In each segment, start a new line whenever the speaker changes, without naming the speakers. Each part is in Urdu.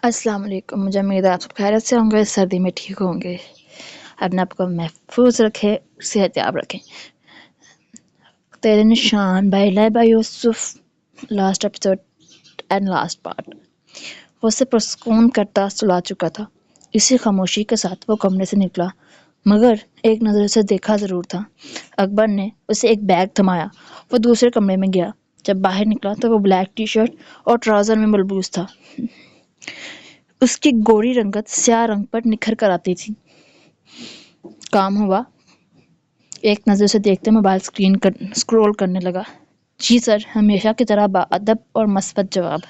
السلام علیکم، مجھے امید ہے آپ سب خیریت سے ہوں گے، سردی میں ٹھیک ہوں گے، اپنے آپ کو محفوظ رکھیں، صحت یاب رکھیں۔ Tere Nishan by Laiba Yousaf, last episode and last part. وہ اسے پرسکون کرتا سلا چکا تھا۔ اسی خاموشی کے ساتھ وہ کمرے سے نکلا، مگر ایک نظر اسے دیکھا ضرور تھا۔ اکبر نے اسے ایک بیگ تھمایا۔ وہ دوسرے کمرے میں گیا۔ جب باہر نکلا تو وہ بلیک ٹی شرٹ اور ٹراؤزر میں ملبوس تھا۔ اس کی گوری رنگت سیاہ رنگ پر نکھر کر آتی تھی۔ کام ہوا؟ ایک نظر سے دیکھتے موبائل سکرول کرنے لگا۔ جی سر، ہمیشہ کی طرح باادب اور مثبت جواب۔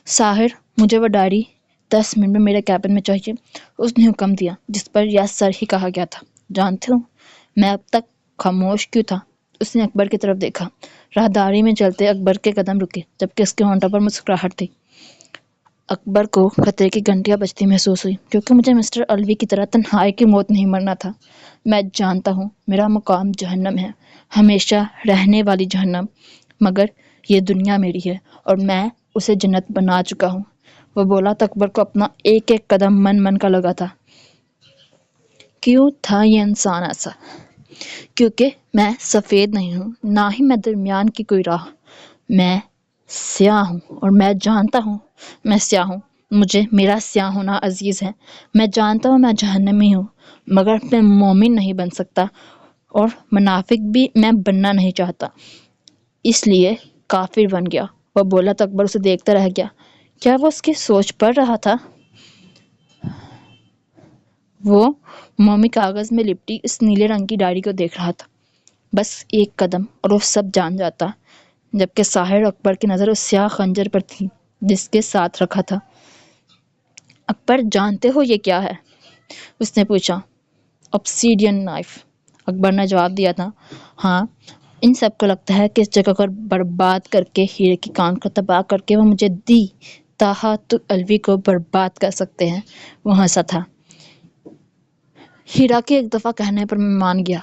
ساحر، مجھے وہ ڈائری 10 منٹ میں میرے کیبن میں چاہیے، اس نے حکم دیا، جس پر یس سر ہی کہا گیا تھا۔ جانتے ہو میں اب تک خاموش کیوں تھا؟ اس نے اکبر کی طرف دیکھا۔ راہداری میں چلتے اکبر کے قدم رکے، جبکہ اس کے ہونٹوں پر مسکراہٹ تھی۔ اکبر کو خطرے کی گھنٹیاں بجتی محسوس ہوئی، کیونکہ مجھے مسٹر الوی کی طرح تنہائی کی موت نہیں مرنا تھا۔ میں جانتا ہوں میرا مقام جہنم ہے، ہمیشہ رہنے والی جہنم، مگر یہ دنیا میری ہے اور میں اسے جنت بنا چکا ہوں۔ وہ بولا تو اکبر کو اپنا ایک ایک قدم من کا لگا تھا۔ کیوں تھا یہ انسان ایسا؟ کیونکہ میں سفید نہیں ہوں، نہ ہی میں درمیان کی کوئی راہ۔ میں سیاہ ہوں اور میں جانتا ہوں میں سیاہ ہوں۔ مجھے میرا سیاہ ہونا عزیز ہے۔ میں جانتا ہوں میں جہنمی ہوں، مگر میں مومن نہیں بن سکتا اور منافق بھی میں بننا نہیں چاہتا، اس لیے کافر بن گیا۔ وہ بولا تو اکبر اسے دیکھتا رہ گیا۔ کیا وہ اس کی سوچ پڑھ رہا تھا؟ وہ مومی کاغذ میں لپٹی اس نیلے رنگ کی ڈائری کو دیکھ رہا تھا۔ بس ایک قدم اور وہ سب جان جاتا، جبکہ ساحر اکبر کی نظر اس سیاہ خنجر پر تھی جس کے ساتھ رکھا تھا۔ اکبر، جانتے ہو یہ کیا ہے؟ اس نے پوچھا۔ آبسیڈین نائف، اکبر نے جواب دیا تھا۔ ہاں، ان سب کو لگتا ہے کہ اس جگہ کو برباد کر کے، ہیرے کی کان کو تباہ کر کے وہ مجھے دی تاہا تو الوی کو برباد کر سکتے ہیں۔ وہ ہنسا تھا۔ ہیرا کے ایک دفعہ کہنے پر میں مان گیا۔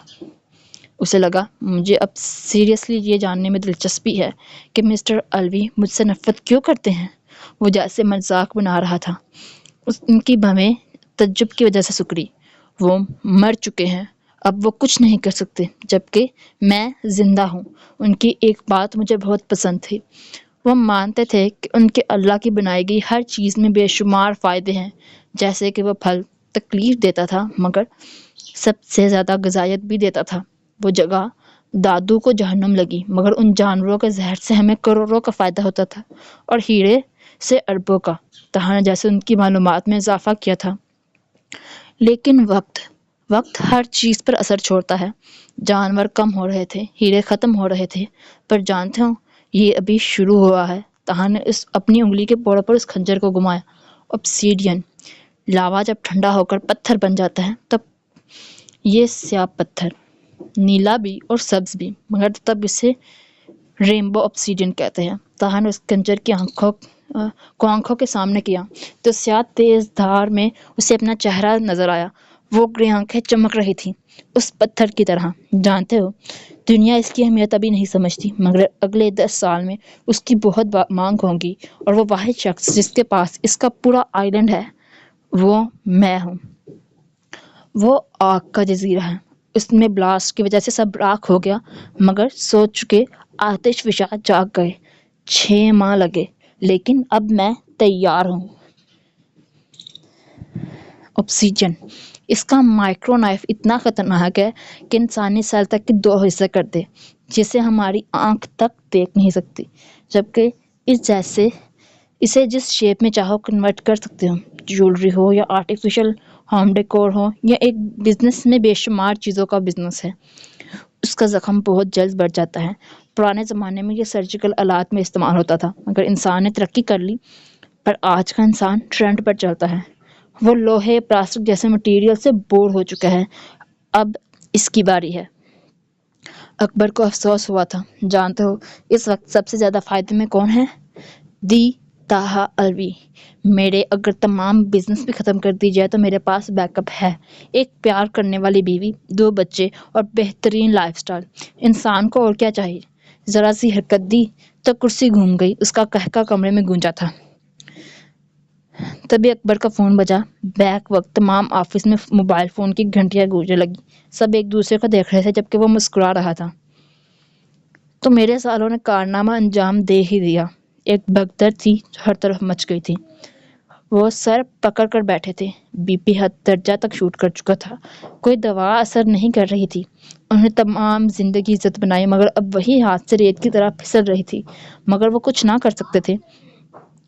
اسے لگا مجھے اب سیریسلی یہ جاننے میں دلچسپی ہے کہ مسٹر الوی مجھ سے نفرت کیوں کرتے ہیں۔ وہ جیسے مذاق بنا رہا تھا۔ ان کی بھویں تعجب کی وجہ سے سکڑی۔ وہ مر چکے ہیں، اب وہ کچھ نہیں کر سکتے، جبکہ میں زندہ ہوں۔ ان کی ایک بات مجھے بہت پسند تھی۔ وہ مانتے تھے کہ ان کے اللہ کی بنائی گئی ہر چیز میں بے شمار فائدے ہیں، جیسے کہ وہ پھل تکلیف دیتا تھا، مگر سب سے زیادہ غذائیت بھی دیتا تھا۔ وہ جگہ دادو کو جہنم لگی، مگر ان جانوروں کے زہر سے ہمیں کروڑوں کا فائدہ ہوتا تھا اور ہیرے سے اربوں کا۔ تہا نے جیسے ان کی معلومات میں اضافہ کیا تھا۔ لیکن وقت ہر چیز پر اثر چھوڑتا ہے۔ جانور کم ہو رہے تھے، ہیرے ختم ہو رہے تھے، پر جانتے ہو یہ ابھی شروع ہوا ہے۔ تہا نے اپنی انگلی کے پوڑوں پر اس خنجر کو گھمایا۔ آبسیڈین لاوا جب ٹھنڈا ہو کر پتھر بن جاتا ہے تب یہ سیاہ پتھر، نیلا بھی اور سبز بھی، مگر تب اسے رینبو آبسیڈین کہتے ہیں۔ تہا نے اس خنجر کی آنکھوں کے سامنے کیا تو سیاہ تیز دھار میں اسے اپنا چہرہ نظر آیا۔ وہ گرے آنکھیں چمک رہی تھیں، اس پتھر کی طرح۔ جانتے ہو دنیا اس کی اہمیت ابھی نہیں سمجھتی، مگر اگلے 10 سال میں اس کی بہت مانگ ہوگی، اور وہ واحد شخص جس کے پاس اس کا پورا آئی لینڈ ہے وہ میں ہوں۔ وہ آگ کا جزیرہ ہے، اس میں بلاسٹ کی وجہ سے سب راکھ ہو گیا، مگر سوچ چکے آتش فشاں جاگ گئے۔ 6 ماہ لگے، لیکن اب میں تیار ہوں۔ آبسیڈین، اس کا مائکرو نائف اتنا خطرناک ہے کہ انسانی سیل تک کے 2 حصے کر دے، جسے ہماری آنکھ تک دیکھ نہیں سکتی، جبکہ اسے جس شیپ میں چاہو کنورٹ کر سکتے ہو۔ جیولری ہو یا آرٹیفیشل ہوم ڈیکور ہو یا ایک بزنس میں بے شمار چیزوں کا بزنس ہے، اس کا زخم بہت جلد بڑھ جاتا ہے۔ پرانے زمانے میں یہ سرجیکل آلات میں استعمال ہوتا تھا، مگر انسان نے ترقی کر لی، پر آج کا انسان ٹرینڈ پر چلتا ہے۔ وہ لوہے، پلاسٹک جیسے مٹیریل سے بور ہو چکا ہے، اب اس کی باری ہے۔ اکبر کو افسوس ہوا تھا۔ جانتے ہو اس وقت سب سے زیادہ فائدے میں کون ہے؟ دی تاہا الوی۔ میرے اگر تمام بزنس بھی ختم کر دی جائے تو میرے پاس بیک اپ ہے، ایک پیار کرنے والی بیوی، 2 بچے اور بہترین لائف سٹائل۔ انسان کو اور کیا چاہیے؟ ذرا سی حرکت دی تو کرسی گھوم گئی، اس کا قہقہ کمرے میں گونجا تھا۔ تبھی اکبر کا فون بجا۔ بیک وقت تمام آفس میں موبائل فون کی گھنٹیاں گونجنے لگی۔ سب ایک دوسرے کو دیکھ رہے تھے جبکہ وہ مسکرا رہا تھا۔ تو میرے سالوں نے کارنامہ انجام دے ہی دیا۔ ایک بھگدڑ تھی جو ہر طرف مچ گئی تھی۔ وہ سر پکڑ کر بیٹھے تھے۔ بی پی حد درجہ تک شوٹ کر چکا تھا۔ کوئی دوا اثر نہیں کر رہی تھی۔ انہوں نے تمام زندگی عزت بنائی مگر اب وہی ہاتھ سے ریت کی طرح پھسل رہی تھی۔ مگر وہ کچھ نہ کر سکتے تھے۔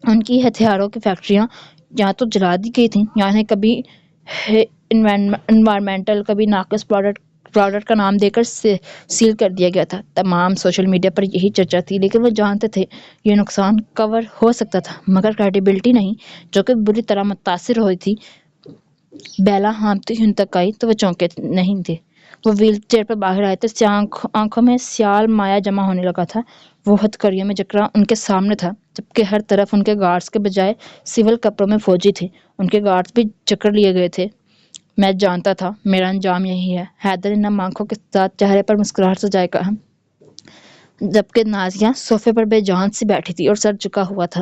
ان کی ہتھیاروں کی فیکٹریاں یا تو جلا دی گئی تھیں یا انہیں کبھی انوائرمنٹل کبھی ناقص پروڈکٹ کا نام دے کر سیل کر دیا گیا تھا۔ تمام سوشل میڈیا پر یہی چرچا تھی لیکن وہ جانتے تھے یہ نقصان کور ہو سکتا تھا مگر کریڈیبلٹی نہیں جو کہ بری طرح متاثر ہوئی تھی۔ بیلا ہانپتی ہوئی ان تک آئی تو وہ چونکے نہیں تھے۔ وہ ویل چیئر پر باہر آئے تھے۔ آنکھوں میں سیال مایا جمع ہونے لگا تھا۔ وہ ہتھکڑیوں میں جکڑا ان کے سامنے تھا جبکہ ہر طرف ان کے گارڈز کے بجائے سول کپڑوں میں فوجی تھے۔ ان کے گارڈز بھی جکڑ لیے گئے تھے۔ میں جانتا تھا میرا انجام یہی ہے، حیدر نے نم آنکھوں کے ساتھ چہرے پر مسکراہٹ سجائے کہا، جبکہ نازیہ صوفے پر بے جان سی بیٹھی تھی اور سر جھکا ہوا تھا۔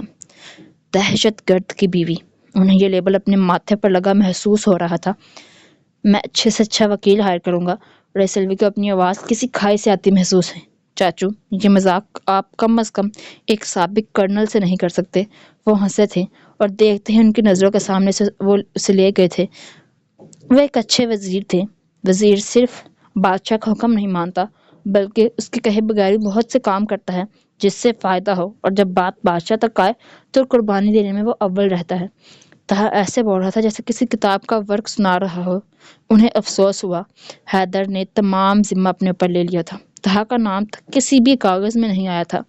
دہشت گرد کی بیوی، انہیں یہ لیبل اپنے ماتھے پر لگا محسوس ہو رہا تھا۔ میں اچھے سے اچھا وکیل ہائر کروں گا۔ ریسلوی کو اپنی آواز کسی کھائی سے آتی محسوس ہے۔ چاچو، یہ مذاق آپ کم از کم ایک سابق کرنل سے نہیں کر سکتے۔ وہ ہنسے تھے اور دیکھتے ہی ان کی نظروں کے سامنے سے وہ اسے لے گئے تھے۔ وہ ایک اچھے وزیر تھے۔ وزیر صرف بادشاہ کا حکم نہیں مانتا بلکہ اس کے کہے بغیر بہت سے کام کرتا ہے جس سے فائدہ ہو، اور جب بات بادشاہ تک آئے تو قربانی دینے میں وہ اول رہتا ہے۔ طاہر ایسے بول رہا تھا جیسے کسی کتاب کا ورق سنا رہا ہو۔ انہیں افسوس ہوا۔ حیدر نے تمام ذمہ اپنے اوپر لے لیا تھا۔ طاہر کا نام کسی بھی کاغذ میں نہیں آیا تھا۔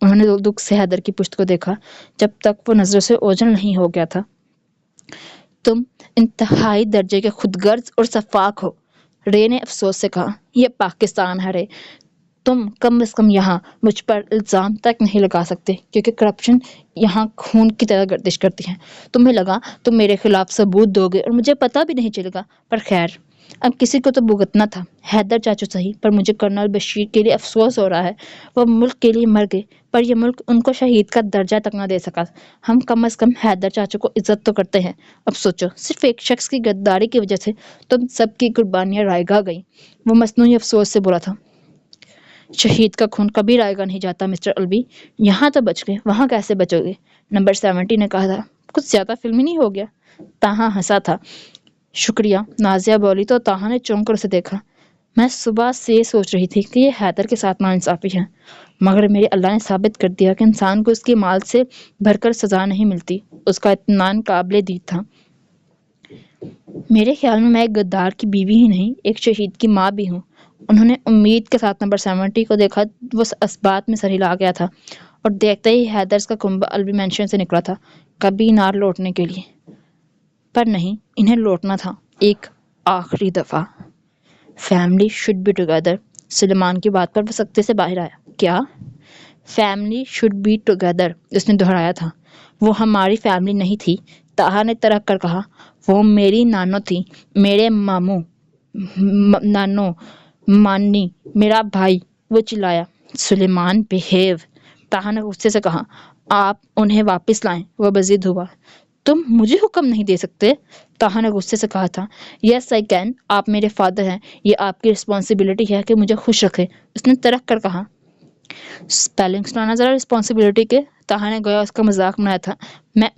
انہوں نے دکھ سے حیدر کی پشت کو دیکھا جب تک وہ نظروں سے اوجھل نہیں ہو گیا تھا۔ تم انتہائی درجے کے خود غرض اور شفاق ہو، رے نے افسوس سے کہا۔ یہ پاکستان ہے رے، تم کم از کم یہاں مجھ پر الزام تک نہیں لگا سکتے کیونکہ کرپشن یہاں خون کی طرح گردش کرتی ہے۔ تمہیں لگا تم میرے خلاف ثبوت دو گے اور مجھے پتہ بھی نہیں چلے گا، پر خیر اب کسی کو تو بھگتنا تھا۔ حیدر چاچو صحیح، پر مجھے کرنل بشیر کے لیے افسوس ہو رہا ہے۔ وہ ملک کے لیے مر گئے پر یہ ملک ان کو شہید کا درجہ تک نہ دے سکا۔ ہم کم از کم حیدر چاچو کو عزت تو کرتے ہیں۔ اب سوچو، صرف ایک شخص کی غداری کی وجہ سے تم سب کی قربانیاں رائیگاں گئیں۔ وہ مصنوعی افسوس سے بولا تھا۔ شہید کا خون کبھی رائیگاں نہیں جاتا مسٹر الوی۔ یہاں تو بچ گئے، وہاں کیسے بچو گے؟ نمبر 70 نے کہا تھا۔ کچھ زیادہ فلمی نہیں ہو گیا؟ تاہا ہنسا تھا۔ شکریہ، نازیہ بولی تو تاہا نے چونک کر اسے دیکھا۔ میں صبح سے سوچ رہی تھی کہ یہ حیدر کے ساتھ ناانصافی ہے، مگر میرے اللہ نے ثابت کر دیا کہ انسان کو اس کی مال سے بھر کر سزا نہیں ملتی۔ اس کا اطمینان قابل دید تھا۔ میرے خیال میں ایک غدار کی بیوی ہی نہیں، ایک شہید کی ماں بھی ہوں۔ انہوں نے امید کے ساتھ نمبر 70 کو دیکھا۔ وہ اسبات میں سر ہلا گیا تھا اور دیکھتے ہی حیدر کا کنبہ الوی مینشن سے نکلا تھا، کبھی نار لوٹنے کے لیے۔ پر نہیں، انہیں لوٹنا تھا ایک آخری دفعہ۔ Family should be together. Suleman کی بات پر وہ سکتے سے باہر آیا۔ کیا؟ فیملی شوڈ بی ٹوگیدر، اس نے دہرایا تھا۔ وہ ہماری فیملی نہیں تھی، طاہا نے ترک کر کہا۔ وہ میری نانو تھی، میرے ماموں، نانو، مانی، میرا بھائی، وہ چلایا۔ سلیمان بہیو، طاہا نے غصے سے کہا۔ آپ انہیں واپس لائیں، وہ بضد ہوا۔ تم مجھے حکم نہیں دے سکتے، طاہا نے غصے سے کہا تھا۔ یس آئی کین، آپ میرے فادر ہیں، یہ آپ کی رسپانسبلٹی ہے کہ مجھے خوش رکھیں، اس نے ترک کر کہا۔ سپیلنگ سنانا ذرا رسپانسبلٹی کے، طاہا نے گویا اس کا مذاق بنایا تھا۔ میں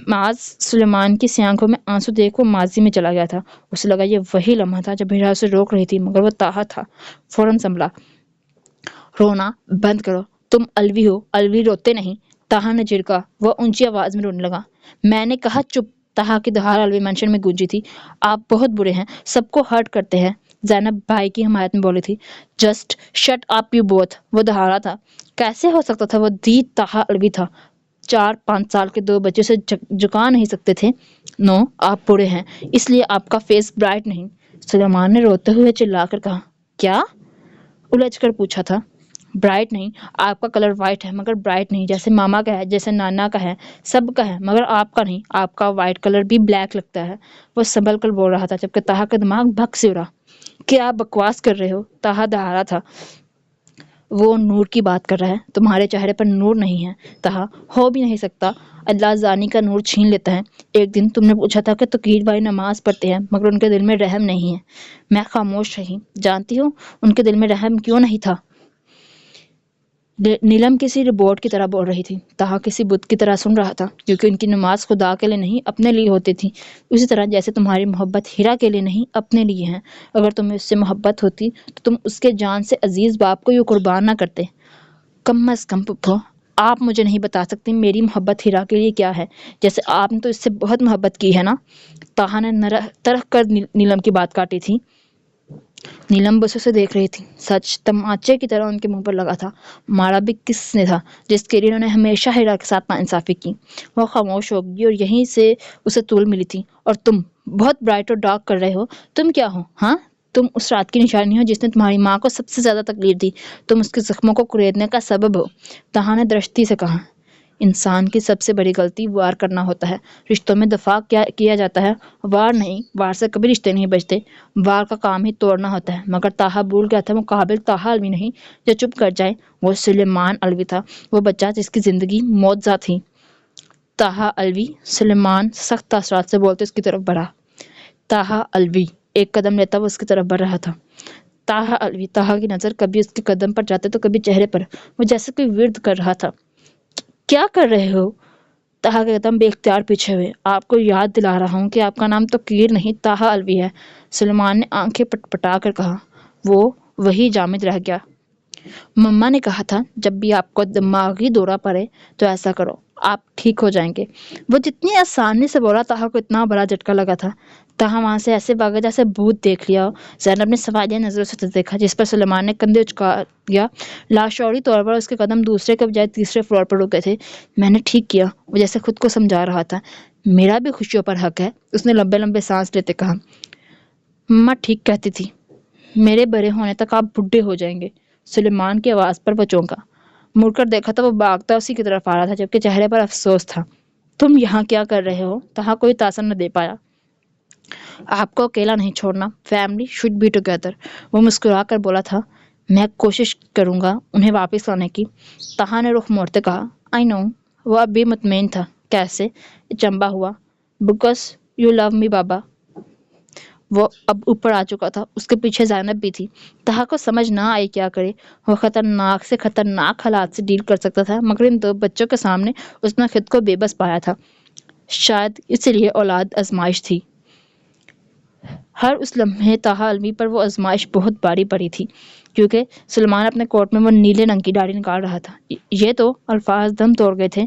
معاذ سلیمان کی آنکھوں میں آنسو دیکھ وہ ماضی میں چلا گیا تھا۔ اسے لگا یہ وہی لمحہ تھا جب ہیرا اسے روک رہی تھی مگر وہ طاہا تھا۔ فوراً سنبھلا۔ رونا بند کرو، تم الوی ہو، الوی روتے نہیں، طاہا نے جھڑکا۔ وہ اونچی آواز میں رونے لگا۔ میں نے کہا چپ، طاہا کی دہار الوی مینشن میں گونجی تھی۔ آپ بہت برے ہیں، سب کو ہرٹ کرتے ہیں، زینب بھائی کی حمایت میں بولی تھی۔ Just shut up you both, وہ دہارا تھا۔ کیسے ہو سکتا تھا؟ وہ دی طاہا الوی تھا۔ 4-5 سال کے 2 بچے سے جھکا نہیں سکتے تھے۔ نو، آپ برے ہیں، اس لیے آپ کا فیس برائٹ نہیں، سلیمان نے روتے ہوئے چلا کر کہا۔ کیا؟ الجھ کر پوچھا تھا۔ برائٹ نہیں، آپ کا کلر وائٹ ہے مگر برائٹ نہیں، جیسے ماما کا ہے، جیسے نانا کا ہے، سب کا ہے، مگر آپ کا نہیں، آپ کا وائٹ کلر بھی بلیک لگتا ہے۔ وہ سنبھل کر بول رہا تھا جبکہ طاہا کا دماغ بھگ سے اڑا۔ کیا بکواس کر رہے ہو؟ طاہا دہارا تھا۔ وہ نور کی بات کر رہا ہے، تمہارے چہرے پر نور نہیں ہے تہا، ہو بھی نہیں سکتا، اللہ زانی کا نور چھین لیتا ہے۔ ایک دن تم نے پوچھا تھا کہ توقیر بھائی نماز پڑھتے ہیں مگر ان کے دل میں رحم نہیں ہے۔ میں خاموش رہی۔ جانتی ہو ان کے دل میں رحم کیوں نہیں تھا؟ نیلم کسی ربوٹ کی طرح بول رہی تھی، تہا کسی بت کی طرح سن رہا تھا، کیونکہ ان کی نماز خدا کے لیے نہیں اپنے لیے ہوتی تھی، اسی طرح جیسے تمہاری محبت ہیرا کے لیے نہیں اپنے لیے ہے۔ اگر تمہیں اس سے محبت ہوتی تو تم اس کے جان سے عزیز باپ کو یوں قربان نہ کرتے۔ کم از کم پپھو، آپ مجھے نہیں بتا سکتی میری محبت ہیرا کے لیے کیا ہے، جیسے آپ نے تو اس سے بہت محبت کی ہے نا۔ تاہا نے ترخ کر نیلم کی بات کاٹی تھی۔ نیلم بس اسے دیکھ رہی تھی، سچ تماچے کی طرح ان کے منہ پر لگا تھا۔ مارا بھی کس نے تھا جس کے لیے انہوں نے ہمیشہ ہیرا کے ساتھ ناانصافی کی؟ وہ خاموش ہو گئی اور یہیں سے اسے طول ملی تھی۔ اور تم بہت برائٹ اور ڈارک کر رہے ہو، تم کیا ہو؟ ہاں، تم اس رات کی نشانی ہو جس نے تمہاری ماں کو سب سے زیادہ تکلیف دی، تم اس کے زخموں کو کریدنے کا سبب ہو۔ تہا نے درشتی سے کہا، انسان کی سب سے بڑی غلطی وار کرنا ہوتا ہے۔ رشتوں میں دفاع کیا جاتا ہے، وار نہیں۔ وار سے کبھی رشتے نہیں بچتے، وار کا کام ہی توڑنا ہوتا ہے۔ مگر تاہا بھول گیا تھا مقابل تاہا الوی نہیں جو چپ کر جائے، وہ سلیمان الوی تھا، وہ بچہ جس کی زندگی معجزہ تھی۔ تاہا الوی، سلیمان سخت تاثرات سے بولتے اس کی طرف بڑھا۔ تاہا الوی، ایک قدم لیتا وہ اس کی طرف بڑھ رہا تھا۔ تاہا الوی، تاہا کی نظر کبھی اس کے قدم پر جاتے تو کبھی چہرے پر، وہ جیسے کوئی ورد کر رہا تھا۔ کیا کر رہے ہو؟ تاہا کے قدم بے اختیار پیچھے ہوئے۔ آپ کو یاد دلا رہا ہوں کہ آپ کا نام توقیر نہیں تاہا الوی ہے، سلیمان نے آنکھیں پٹپٹا کر کہا۔ وہ وہی جامد رہ گیا۔ مما نے کہا تھا جب بھی آپ کو دماغی دورہ پڑے تو ایسا کرو، آپ ٹھیک ہو جائیں گے۔ وہ جتنی آسانی سے بولا، تاہا کو اتنا بڑا جھٹکا لگا تھا۔ تاہا وہاں سے ایسے بھاگا جیسے بھوت دیکھ لیا ہو۔ زینب نے سوالیہ نظروں سے دیکھا، جس پر سلیمان نے کندھے اچکا دیا۔ لاشعوری طور پر اس کے قدم دوسرے کے بجائے تیسرے فلور پر رکے تھے۔ میں نے ٹھیک کیا، وہ جیسے خود کو سمجھا رہا تھا۔ میرا بھی خوشیوں پر حق ہے، اس نے لمبے لمبے سانس لیتے کہا۔ مما ٹھیک کہتی تھی، میرے بڑے ہونے تک آپ بڈھے ہو جائیں گے۔ سلیمان کی آواز پر وہ چونکا، مڑ کر دیکھا تو وہ بھاگتا اسی کی طرف آ رہا تھا، جبکہ چہرے پر افسوس تھا۔ تم یہاں کیا کر رہے ہو؟ تاہا کوئی تاثر نہ دے پایا۔ آپ کو اکیلا نہیں چھوڑنا، فیملی شوڈ بی ٹوگیدر، وہ مسکرا کر بولا تھا۔ میں کوشش کروں گا انہیں واپس لانے کی، تاہا نے رخ موڑتے کہا۔ آئی نو، وہ اب بھی مطمئن تھا۔ کیسے؟ چمبا ہوا۔ بیکاز یو لو می بابا۔ وہ اب اوپر آ چکا تھا، اس کے پیچھے زینب بھی تھی۔ تاہا کو سمجھ نہ آئی کیا کرے۔ وہ خطرناک سے خطرناک حالات سے ڈیل کر سکتا تھا، مگر ان دو بچوں کے سامنے اس نے خود کو بے بس پایا تھا۔ شاید اسی لیے اولاد آزمائش تھی۔ ہر اس لمحے تاہا الوی پر وہ آزمائش بہت باری پڑی تھی، کیونکہ سلمان اپنے کوٹ میں وہ نیلے رنگ کی ڈاڑھی نکال رہا تھا۔ یہ تو الفاظ دم توڑ گئے تھے۔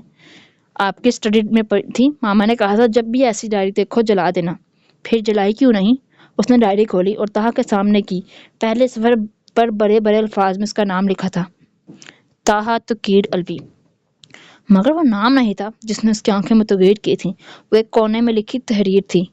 آپ کی اسٹڈی میں تھی، ماما نے کہا تھا جب بھی ایسی ڈائری دیکھو جلا دینا۔ پھر جلائی کیوں نہیں؟ اس نے ڈائری کھولی اور تاہا کے سامنے کی۔ پہلے صفحے پر بڑے بڑے الفاظ میں اس کا نام لکھا تھا، تاہا توقیر الوی۔ مگر وہ نام نہیں تھا جس نے اس کی آنکھیں متغیر کی تھیں، وہ ایک کونے میں لکھی تحریر تھی،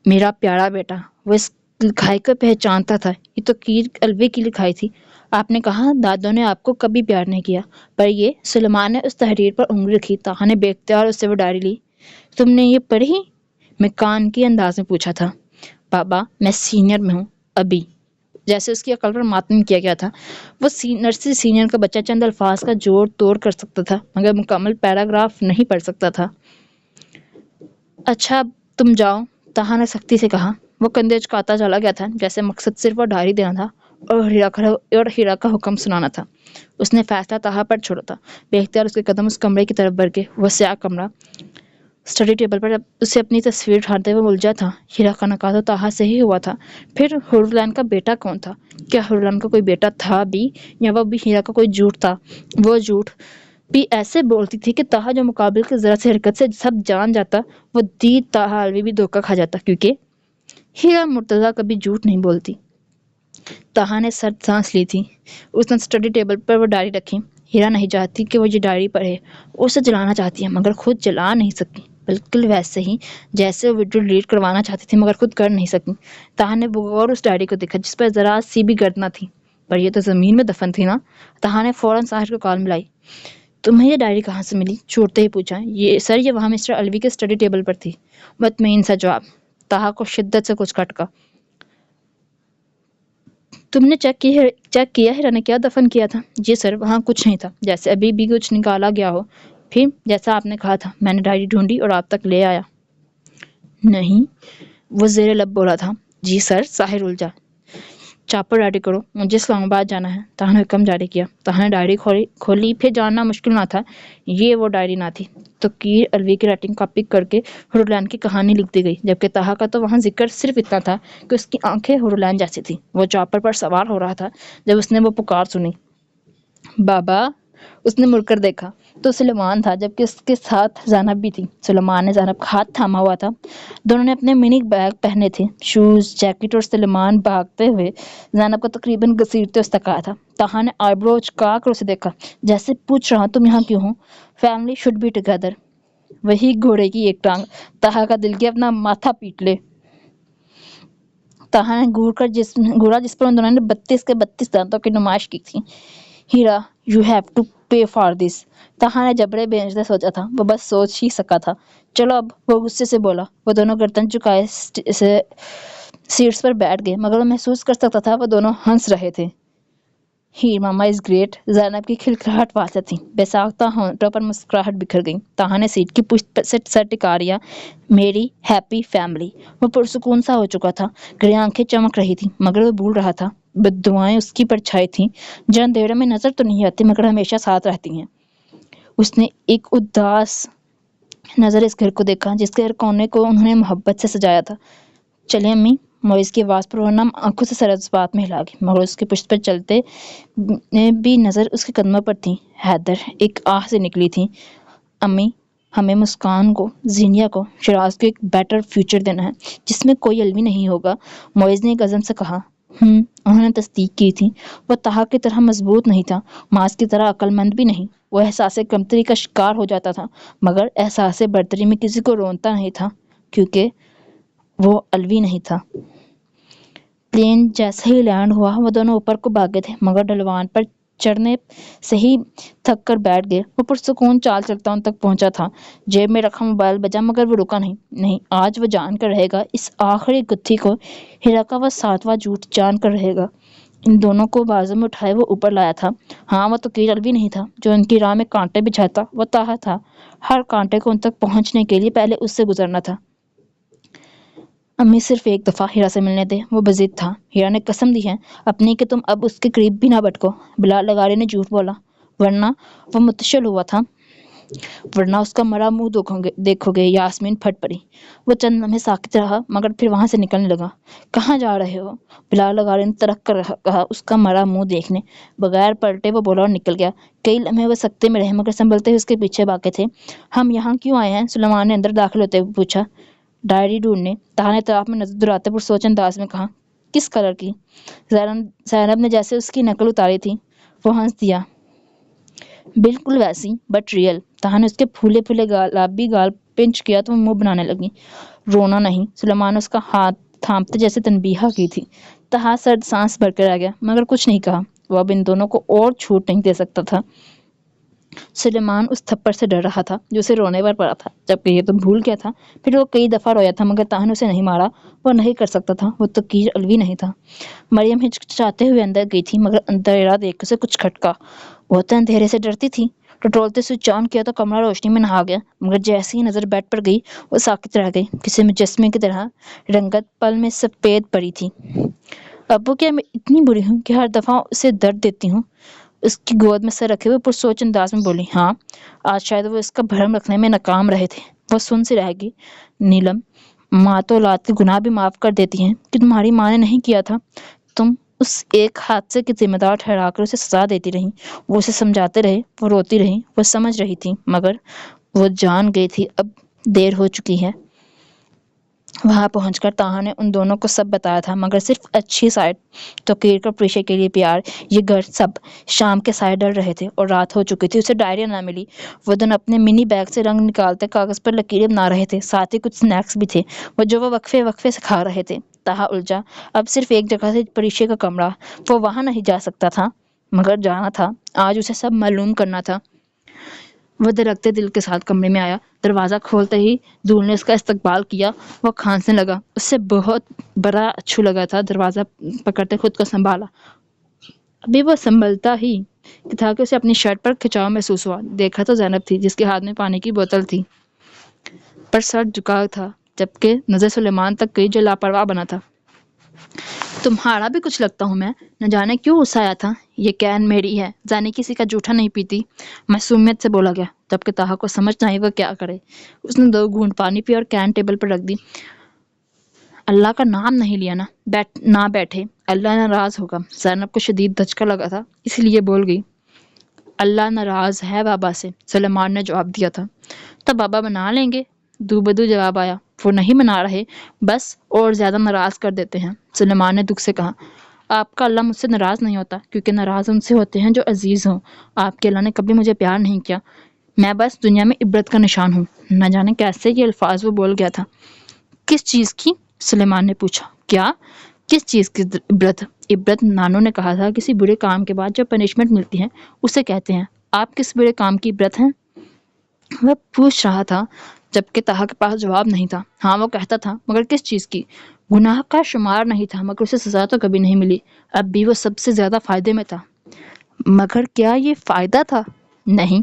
میرا پیارا بیٹا۔ وہ اس لکھائی کو پہچانتا تھا، یہ توقیر الوی کی لکھائی تھی۔ آپ نے کہا دادوں نے آپ کو کبھی پیار نہیں کیا، پر یہ، سلیمان نے اس تحریر پر انگلی رکھی۔ تاہا نے بے اختیار اس سے وہ ڈائری لی۔ تم نے یہ پڑھی؟ میں کان کی انداز میں پوچھا تھا۔ بابا، میں سینئر میں ہوں ابھی، جیسے اس کی عقل پر ماتم کیا گیا تھا۔ وہ نرسری سینئر کا بچہ چند الفاظ کا جوڑ توڑ کر سکتا تھا، مگر مکمل پیراگراف نہیں پڑھ سکتا تھا۔ اچھا اب تم جاؤ، تاہا نے سختی سے کہا۔ وہ کندھے اچکاتا چلا گیا تھا، جیسے مقصد صرف وہ ڈائری دینا تھا اور ہیرا کا حکم سنانا تھا۔ اس نے فیصلہ تاہا پر چھوڑا تھا۔ بے اختیار اس کے قدم اس کمرے کی طرف بڑھ گئے۔ وہ سیاہ کمرہ، اسٹڈی ٹیبل پر اسے اپنی تصویر اٹھاتے ہوئے الجھا تھا۔ ہیرا کا نکاح تو تاہا سے ہی ہوا تھا، پھر ہورلین کا بیٹا کون تھا؟ کیا ہورلین کا کوئی بیٹا تھا بھی، یا وہ بھی ہیرا کا کوئی جھوٹ تھا؟ وہ جھوٹ بھی ایسے بولتی تھی کہ تاہا جو مقابل کی ذرا سی حرکت سے سب جان جاتا، وہ دید تاہا الوی بھی دھوکہ کھا جاتا، کیونکہ ہیرا مرتضیٰ کبھی جھوٹ نہیں بولتی۔ تاہا نے سرد سانس لی تھی۔ اس نے اسٹڈی ٹیبل پر وہ ڈائری رکھی۔ ہیرا نہیں چاہتی کہ وہ یہ ڈائری پڑھے، اسے جلانا چاہتی ہے مگر خود جلا نہیں سکتی، بالکل ویسے ہی جیسے وہ ویڈیو ڈیلیٹ کروانا چاہتی تھی مگر خود کر نہیں سکی۔ تاہا نے بغور اس ڈائری کو دیکھا جس پر ذرا سی بھی گرد نہ تھی، پر یہ تو زمین میں دفن تھی نا۔ تاہا نے فوراً ساحر کو کال ملائی۔ تمہیں یہ ڈائری کہاں سے ملی؟ چھوڑتے ہی پوچھا۔ سر، یہ وہاں مسٹر الوی کے اسٹڈی ٹیبل پر تھی، مطمئن سا جواب۔ تاہا کو شدت سے کچھ کھٹکا۔ تم نے چیک کیا ہیرا نے کیا دفن کیا تھا؟ جی سر، وہاں کچھ نہیں تھا، جیسے ابھی بھی کچھ نکالا گیا ہو۔ پھر جیسا آپ نے کہا تھا، میں نے ڈائری ڈھونڈی اور آپ تک لے آیا۔ نہیں، وہ زیر لب بولا تھا۔ جی سر، ساحر الجھا۔ چاپر ریڈی کرو، مجھے اسلام آباد جانا ہے، تاہا نے حکم جاری کیا۔ تاہا نے ڈائری کھولی، پھر جاننا مشکل نہ تھا یہ وہ ڈائری نہ تھی۔ تقیر الوی کی رائٹنگ کاپی کر کے ہورولین کی کہانی لکھ دی گئی، جبکہ تاہا کا تو وہاں ذکر صرف اتنا تھا کہ اس کی آنکھیں ہورولین جیسی تھیں۔ وہ چاپر پر سوار ہو رہا تھا جب اس نے وہ پکار سنی، بابا! اس نے مڑ کر دیکھا تو سلیمان تھا، جبکہ اس کے ساتھ زینب بھی تھی۔ سلیمان نے زینب کا ہاتھ تھاما ہوا تھا، دونوں نے اپنے منی بیگ پہنے تھے، شوز، جیکٹ، اور سلیمان بھاگتے ہوئے زینب کو تقریباً گھسیٹتے اس تک آیا تھا۔ تاہا نے آئی برو چکا کر اسے دیکھا، جیسے پوچھ رہا تم یہاں کیوں ہو؟ Family should be together. وہی گھوڑے کی ایک ٹانگ، تاہا کا دل کیا اپنا ماتھا پیٹ لے۔ تاہا نے گھوڑا جس پر ان دونوں نے 32 کے 32 دانتوں کی نمائش کی تھی۔ Hira, you have to pay for this. Taha نے جبڑے بھیجتے سوچا تھا، وہ بس سوچ ہی سکا تھا۔ چلو اب، وہ غصے سے بولا۔ وہ دونوں گردن جھکائے سیٹس پر بیٹھ گئے، مگر وہ محسوس کر سکتا تھا وہ دونوں ہنس رہے تھے۔ ہیر ماما از گریٹ۔ زینب کی کھلکھلاہٹ واضح تھی، بے ساختہ ہونٹوں پر مسکراہٹ بکھر گئی۔ تاہا نے سیٹ کی پشت سے سر ٹکا لیا۔ میری ہیپی فیملی۔ وہ پرسکون سا ہو چکا تھا، گرے آنکھیں چمک رہی تھیں، مگر وہ بھول رہا تھا۔ بددعائیں اس کی پرچھائی تھیں، جو اندھیرے میں نظر تو نہیں آتی مگر ہمیشہ ساتھ رہتی ہیں۔ اس نے ایک اداس نظر اس گھر کو دیکھا، جس کے ہر کونے کو انہوں نے محبت سے سجایا تھا۔ چلیں امی، موئز کی آواز پر وہ نم آنکھوں سے سرد بات میں ہلا گئی، مگر اس کی پشت پر چلتے بھی نظر اس کے قدموں پر تھی۔ حیدر ایک آہ سے نکلی تھی۔ امی، ہمیں مسکان کو، زینیا کو، شراز کو ایک بیٹر فیوچر دینا ہے، جس میں کوئی الوی نہیں ہوگا، موئز نے ایک عزم سے کہا۔ انہوں نے تصدیق کی تھی۔ وہ تاہا کی طرح مضبوط نہیں تھا، ماس کی طرح عقل مند بھی نہیں۔ وہ احساس کمتری کا شکار ہو جاتا تھا، مگر احساس برتری میں کسی کو رونتا نہیں تھا، کیونکہ وہ الوی نہیں تھا۔ پلین جیسے ہی لینڈ ہوا، وہ دونوں اوپر کو بھاگے تھے، مگر ڈھلوان پر چڑھنے سے ہی تھک کر بیٹھ گئے۔ وہ پرسکون چال چلتا ان تک پہنچا تھا، جیب میں رکھا موبائل بجا، مگر وہ رکا نہیں۔ نہیں، آج وہ جان کر رہے گا اس آخری گتھی کو، ہیرا کا وہ 7واں جھوٹ جان کر رہے گا۔ ان دونوں کو بازو میں اٹھائے وہ اوپر لایا تھا۔ ہاں، وہ تقیر الوی نہیں تھا جو ان کی راہ میں کانٹے بچھاتا، وہ تاہا تھا۔ ہر کانٹے کو ان تک پہنچنے کے لیے پہلے اس سے گزرنا تھا۔ امی، صرف ایک دفعہ ہیرا سے ملنے دے، وہ بضد تھا۔ ہیرا نے قسم دی ہے اپنی کہ تم اب اس کے قریب بھی نہ بھٹکو۔ بلال لغاری نے جھوٹ بولا، ورنہ وہ متشل ہوا تھا۔ ورنہ اس کا مرا منہ دیکھو گے۔ یاسمین پھٹ پڑی۔ وہ چند لمحے ساکت رہا، مگر پھر وہاں سے نکلنے لگا۔ کہاں جا رہے ہو؟ بلال لغاری نے ترک کر کہا، اس کا مرا منہ دیکھنے۔ بغیر پلٹے وہ بولا اور نکل گیا۔ کئی لمحے وہ سکتے میں رہے، مگر سنبھلتے ہوئے اس کے پیچھے بھاگے تھے۔ ہم یہاں کیوں آئے ہیں؟ سلیمان نے اندر داخل ہوتے ہوئے پوچھا۔ ڈائری ڈھونڈنے، تاہا نے اطراف میں نظر دراتے پرسوچ انداز میں کہا۔ کس کلر کی؟ زینب نے جیسے اس کی نقل اتاری تھی، وہ ہنس دیا۔ بالکل ویسی، بٹ ریئل۔ تاہا نے اس کے پھولے پھولے گلابی گال پنچ کیا تو وہ منہ بنانے لگی۔ رونا نہیں، سلیمان نے اس کا ہاتھ تھامتے جیسے تنبیہ کی تھی۔ تاہا سرد سانس بھر کے رہ گیا، مگر کچھ نہیں کہا۔ وہ اب ان دونوں کو اور چھوٹ نہیں دے سکتا تھا۔ سلیمان اس تھپڑ سے ڈر رہا تھا جو اسے رونے پر پڑا تھا، جبکہ یہ تو بھول گیا تھا۔ پھر وہ کئی دفعہ رویا تھا، مگر تاہا نے اسے نہیں مارا۔ وہ نہیں کر سکتا تھا، وہ تقیر الوی نہیں تھا۔ مریم ہچکچاتے ہوئے اندر گئی تھی، مگر اندھیرا دیکھ اسے کچھ کھٹکا۔ وہ تو اندھیرے سے ڈرتی تھی۔ ٹٹولتے سوئچ آن کیا تو کمرہ روشنی میں نہا گیا، مگر جیسے ہی نظر بیڈ پر گئی، وہ ساکت رہ گئی۔ کسی مجسمے کی طرح رنگت پل میں سفید پڑی تھی۔ ابو، کیا میں اتنی بری ہوں کہ ہر دفعہ اسے درد دیتی ہوں؟ اس کی گود میں سر رکھے ہوئے پرسوچ انداز میں بولی۔ ہاں، آج شاید وہ اس کا بھرم رکھنے میں ناکام رہے تھے۔ وہ سن سی رہ گئی۔ نیلم، ماں تو اولاد کے گناہ بھی معاف کر دیتی ہیں، کہ تمہاری ماں نے نہیں کیا تھا؟ تم اس ایک حادثے کی ذمہ دار ٹھہرا کر اسے سزا دیتی رہی۔ وہ اسے سمجھاتے رہے، وہ روتی رہی، وہ سمجھ رہی تھی، مگر وہ جان گئی تھی اب دیر ہو چکی ہے۔ وہاں پہنچ کر تاہا نے ان دونوں کو سب بتایا تھا، مگر صرف اچھی سائڈ۔ توقیر کا پریشے کے لیے پیار، یہ گھر، سب۔ شام کے سائے ڈر رہے تھے اور رات ہو چکی تھی۔ اسے ڈائری نہ ملی۔ وہ دن اپنے منی بیگ سے رنگ نکالتے کاغذ پر لکیریں بنا رہے تھے، ساتھ ہی کچھ سنیکس بھی تھے جو وہ وقفے وقفے سے کھا رہے تھے۔ تاہا الجھا۔ اب صرف ایک جگہ سے پریشے کا کمرہ، وہ وہاں نہیں جا سکتا تھا، مگر جانا تھا۔ آج اسے سب معلوم کرنا تھا۔ وہ درکتے دل کے ساتھ کمرے میں آیا۔ دروازہ کھولتے ہی دھول نے اس کا استقبال کیا۔ وہ کھانسنے لگا۔ اس سے بہت بڑا اچھو لگا تھا۔ دروازہ پکڑتے خود کو سنبھالا۔ ابھی وہ سنبھلتا ہی تھا کہ اسے اپنی شرٹ پر کھچاؤ محسوس ہوا۔ دیکھا تو زینب تھی جس کے ہاتھ میں پانی کی بوتل تھی، پر سر جھکا تھا، جبکہ نظر سلیمان تک گئی جو لاپرواہ بنا تھا۔ تمہارا بھی کچھ لگتا ہوں میں، نہ جانے کیوں غصہ آیا تھا۔ یہ کین میری ہے، زانی کسی کا جھوٹا نہیں پیتی، معصومیت سے بولا گیا، جبکہ طاہا کو سمجھ نہ آئی وہ کیا کرے۔ اس نے 2 گھونٹ پانی پی اور کین ٹیبل پر رکھ دی۔ اللہ کا نام نہیں لیا نہ بیٹھے، اللہ ناراض ہوگا۔ زینب کو شدید دھچکا لگا تھا، اسی لیے بول گئی، اللہ ناراض ہے بابا سے۔ سلیمان نے جواب دیا تھا، تو بابا بنا لیں گے۔ دو بدو جواب آیا، وہ نہیں بنا رہے، بس اور زیادہ ناراض کر دیتے ہیں۔ سلیمان نے دکھ سے کہا، آپ کا اللہ مجھ سے ناراض نہیں ہوتا، کیونکہ ناراض ان سے ہوتے ہیں جو عزیز ہوں۔ آپ کے اللہ نے کبھی مجھے پیار نہیں کیا، میں بس دنیا میں عبرت کا نشان ہوں۔ نہ جانے کیسے یہ الفاظ وہ بول گیا تھا۔ کس چیز کی؟ سلیمان نے پوچھا۔ کیا؟ کس چیز کی عبرت؟ عبرت نانو نے کہا تھا کسی برے کام کے بعد جو پنشمنٹ ملتی ہے اسے کہتے ہیں۔ آپ کس برے کام کی عبرت ہیں؟ وہ پوچھ رہا تھا جبکہ طاہا کے پاس جواب نہیں تھا۔ ہاں وہ کہتا تھا، مگر کس چیز کی؟ گناہ کا شمار نہیں تھا، مگر اسے سزا تو کبھی نہیں ملی۔ اب بھی وہ سب سے زیادہ فائدے میں تھا۔ مگر کیا یہ فائدہ تھا؟ نہیں۔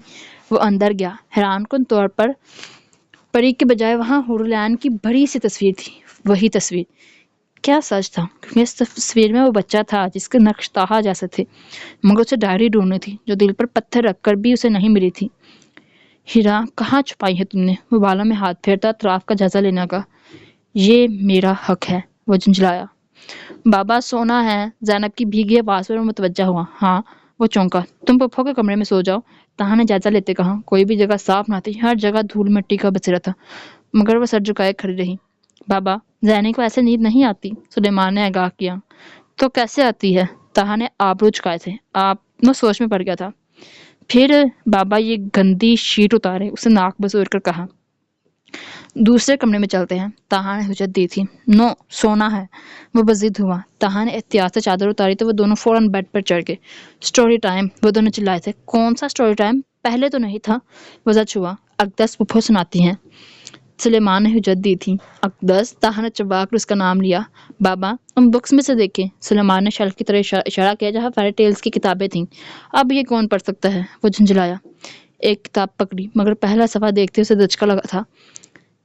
وہ اندر گیا۔ حیران کن طور پر پری کے بجائے وہاں حور العین کی بڑی سی تصویر تھی۔ وہی تصویر۔ کیا سچ تھا؟ کیونکہ اس تصویر میں وہ بچہ تھا جس کے نقش طاہا جیسے تھے، مگر اسے ڈائری ڈھونڈنی تھی جو دل پر پتھر رکھ کر بھی اسے نہیں ملی تھی۔ ہیرا کہاں چھپائی ہے تم نے؟ وہ بالوں میں ہاتھ پھیرتا اطراف کا جائزہ لینے کا۔ یہ میرا حق ہے، وہ جھنجھلایا۔ بابا سونا ہے۔ زینب کی بھیگی آواز پر متوجہ ہوا۔ ہاں۔ وہ چونکا۔ تم پپھو کے کمرے میں سو جاؤ، طاہا نے جائزہ لیتے کہا۔ کوئی بھی جگہ صاف نہ تھی، ہر جگہ دھول مٹی کا بچھرا تھا، مگر وہ سر جھکائے کھڑی رہی۔ بابا زینی کو ایسے نیند نہیں آتی، سلیمان نے آگاہ کیا۔ تو کیسے آتی ہے؟ طاہا نے آبرو چکائے تھے۔ وہ سوچ میں پڑ گیا تھا۔ پھر بابا یہ گندی شیٹ اتارے، اسے ناک بسور کر کہا۔ دوسرے کمرے میں چلتے ہیں، طاہا نے حجت دی تھی۔ نو، سونا ہے۔ وہ بضد ہوا۔ طاہا نے احتیاط سے چادر اتاری تو وہ دونوں فوراً بیڈ پر چڑھ گئے۔ سٹوری ٹائم، وہ دونوں چلائے تھے۔ کون سا سٹوری ٹائم؟ پہلے تو نہیں تھا۔ وہ زچ ہوا۔ اقدس پپھو سناتی ہیں، سلیمان نے حجت دی تھی۔ اقدس؟ طاہا نے چبا کر اس کا نام لیا۔ بابا ان بکس میں سے دیکھیں، سلیمان نے شیلف کی طرف اشارہ کیا جہاں فیری ٹیلز کی کتابیں تھیں۔ اب یہ کون پڑھ سکتا ہے؟ وہ جھنجھلایا۔ ایک کتاب پکڑی، مگر پہلا صفحہ دیکھتے اسے دھچکا لگا تھا۔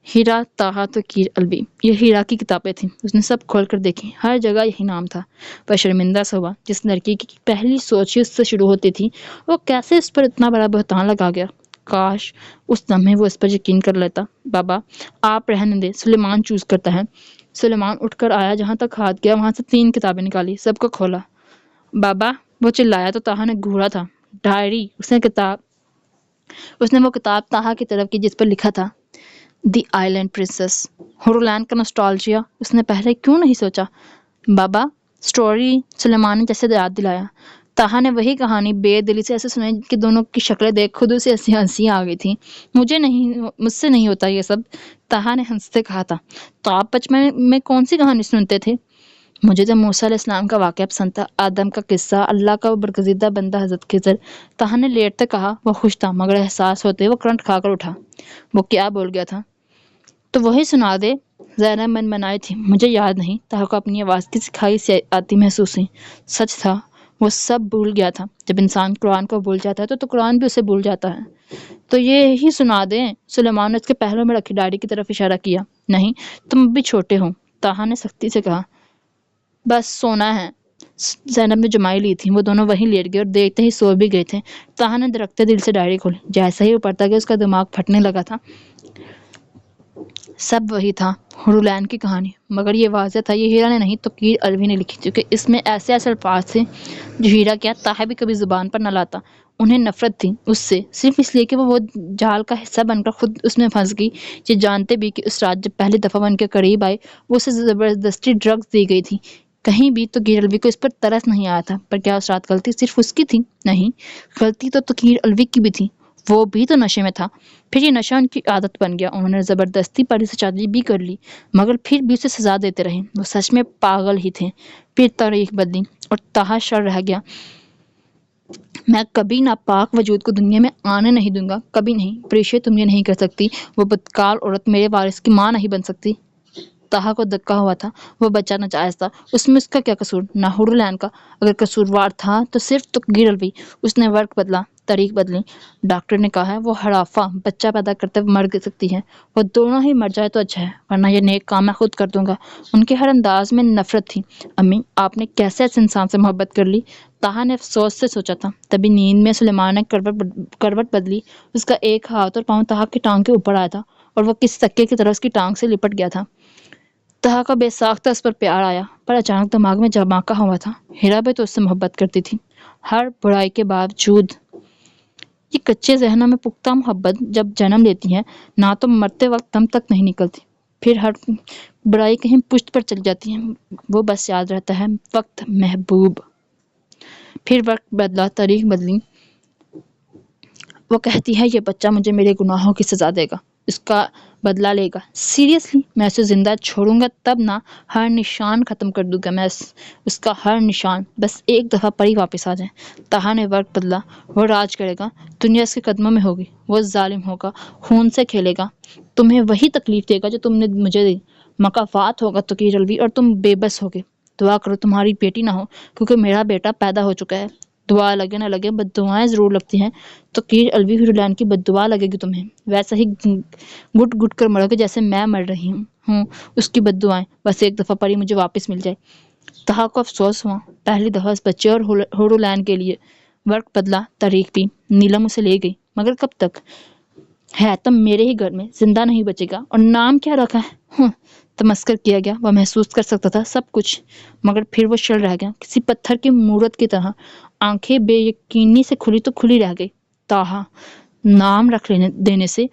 ہیرا طاہا تقیر الوی، یہ ہیرا کی کتابیں تھیں۔ اس نے سب کھول کر دیکھی، ہر جگہ یہی نام تھا۔ وہ شرمندہ سا ہوا۔ جس لڑکی کی پہلی سوچ ہی اس سے شروع ہوتی تھی، وہ کیسے اس پر اتنا بڑا بہتان لگا گیا؟ کاش اس لمحے وہ اس پر یقین کر لیتا۔ بابا آپ رہنے دیں، سلیمان چوز کرتا ہے۔ سلیمان اٹھ کر آیا، جہاں تک ہاتھ گیا وہاں سے 3 کتابیں نکالی، سب کو کھولا۔ بابا، وہ چلایا تو طاہا نے گھورا تھا۔ ڈائری۔ اس نے وہ کتاب طاہا کی طرف کی جس پر لکھا تھا دی آئلینڈ پرنسس۔ حور العین کا نوسٹالجیا۔ اس نے پہلے کیوں نہیں سوچا؟ بابا سٹوری، سلیمان نے جیسے یاد دلایا۔ طاہا نے وہی کہانی بے دلی سے ایسے سنائی کہ دونوں کی شکلیں دیکھ خود اسے ہنسی آ گئی تھی۔ مجھ سے نہیں ہوتا یہ سب، طاہا نے ہنستے کہا تھا۔ تو آپ بچپن میں کون سی کہانی سنتے تھے؟ مجھے تو موسیٰ علیہ السلام کا واقعہ پسند تھا، آدم کا قصہ، اللہ کا وہ برگزیدہ بندہ حضرت خضر۔ طاہا نے لیٹتے کہا۔ وہ خوش تھا، مگر احساس ہوتے وہ کرنٹ کھا کر اٹھا۔ وہ کیا بول گیا تھا؟ تو وہی سنا دے۔ زینب من منائی تھی۔ مجھے یاد نہیں۔ طاہا کو اپنی آواز کی سکھائی سے آتی محسوس ہوئی۔ سچ تھا، وہ سب بھول گیا تھا۔ جب انسان قرآن کو بھول جاتا ہے تو قرآن بھی اسے بھول جاتا ہے۔ تو یہ ہی سنا دیں۔ سلیمان نے اس کے پہلو میں رکھی ڈائری کی طرف اشارہ کیا۔ نہیں، تم بھی چھوٹے ہو، طاہا نے سختی سے کہا۔ بس سونا ہے۔ زینب نے جمائی لی تھی۔ وہ دونوں وہیں لیٹ گئے اور دیکھتے ہی سو بھی گئے تھے۔ طاہا نے درکتے دل سے ڈائری کھولی۔ جیسا ہی وہ پڑھتا گیا اس کا دماغ پھٹنے لگا تھا۔ سب وہی تھا، حور العین کی کہانی، مگر یہ واضح تھا یہ ہیرا نے نہیں تقیر الوی نے لکھی، کیونکہ اس میں ایسے الفاظ تھے جو ہیرا کیا طاہا بھی کبھی زبان پر نہ لاتا۔ انہیں نفرت تھی اس سے، صرف اس لیے کہ وہ جال کا حصہ بن کر خود اس میں پھنس گئی، یہ جانتے بھی کہ اس رات جب پہلی دفعہ وہ ان کے قریب آئے وہ اسے زبردستی ڈرگز دی گئی تھی۔ کہیں بھی تقیر الوی کو اس پر ترس نہیں آیا تھا، پر کیا اس رات غلطی صرف اس کی تھی؟ نہیں، غلطی تو تقیر الوی کی بھی تھی، وہ بھی تو نشے میں تھا۔ پھر یہ نشہ ان کی عادت بن گیا، انہوں نے زبردستی پری سے شادی بھی کر لی، مگر پھر بھی اسے سزا دیتے رہے۔ وہ سچ میں پاگل ہی تھے۔ پھر تاریخ بدلی اور طاہا شر رہ گیا۔ میں کبھی ناپاک وجود کو دنیا میں آنے نہیں دوں گا، کبھی نہیں۔ پریشے تم یہ نہیں کر سکتی، وہ بدکار عورت میرے وارث کی ماں نہیں بن سکتی۔ تہا کو دھکا ہوا تھا، وہ بچہ ناجائز تھا، اس میں اس کا کیا قصور؟ نہ ہورولین کا، اگر قصوروار تھا تو صرف تقدیر الوی۔ اس نے ورق بدلا، تاریخ بدلی۔ ڈاکٹر نے کہا ہے وہ ہرافہ بچہ پیدا کرتے مر سکتی ہے، وہ دونوں ہی مر جائے تو اچھا ہے، ورنہ یہ نیک کام میں خود کر دوں گا۔ ان کے ہر انداز میں نفرت تھی۔ امی، آپ نے کیسے اس انسان سے محبت کر لی؟ تہا نے افسوس سے سوچا تھا۔ تبھی نیند میں سلیمان نے کروٹ بدلی، اس کا ایک ہاتھ اور پاؤں تہا کی ٹانگ کے اوپر آیا تھا اور وہ کسی تکیے کی طرح اس کی ٹانگ سے لپٹ گیا تھا۔ تہا کا بے ساختہ اس پر پیار آیا، پر اچانک دماغ میں جماکا ہوا تھا۔ ہیرا بھی تو اس سے محبت کرتی تھی، ہر برائی کے باوجود۔ یہ کچے ذہنوں میں پختہ محبت جب جنم لیتی ہے، نہ تو مرتے وقت دم تک نہیں نکلتی، پھر ہر برائی کہیں پشت پر چلی جاتی ہے، وہ بس یاد رہتا ہے وقت محبوب۔ پھر وقت بدلا، تاریخ بدلی۔ وہ کہتی ہے یہ بچہ مجھے میرے گناہوں کی سزا دے گا، اس کا بدلہ لے گا۔ سیریسلی، میں اسے زندہ چھوڑوں گا تب نہ، ہر نشان ختم کر دوں گا میں اس کا ہر نشان، بس ایک دفعہ پری واپس آ جائے۔ تہا نے ورق بدلا، وہ راج کرے گا، دنیا اس کے قدموں میں ہوگی، وہ ظالم ہوگا، خون سے کھیلے گا، تمہیں وہی تکلیف دے گا جو تم نے مجھے دی، مکافات ہوگا تقیر الوی، اور تم بے بس ہوگے۔ دعا کرو تمہاری بیٹی نہ ہو، کیونکہ میرا بیٹا پیدا ہو چکا ہے۔ دعا لگے نہ لگے، بد دعائیں ضرور لگتی ہیں۔ تقیر الوی، ہورولین کی بد دعا لگے گی تمہیں، ویسا ہی گٹ گٹ کر مرو گے جیسے میں مر رہی ہوں، اس کی بد دعائیں۔ بس ایک دفعہ پری مجھے واپس مل جائے۔ تہا کو افسوس ہوا، پہلی دفعہ اس بچے اور ہورولین کے لیے۔ ورق بدلا، تاریخ بھی۔ نیلم اسے لے گئی، مگر کب تک؟ ہے تم میرے ہی گھر میں، زندہ نہیں بچے گا، اور نام کیا رکھا ہے؟ تمسخر کیا گیا، وہ محسوس کر سکتا تھا سب کچھ، مگر پھر وہ شل رہ گیا، کسی پتھر کی مورت کی طرح، آنکھیں بے یقینی سے کھلی تو کھلی رہ گئی۔ تہا، نام رکھ دینے سے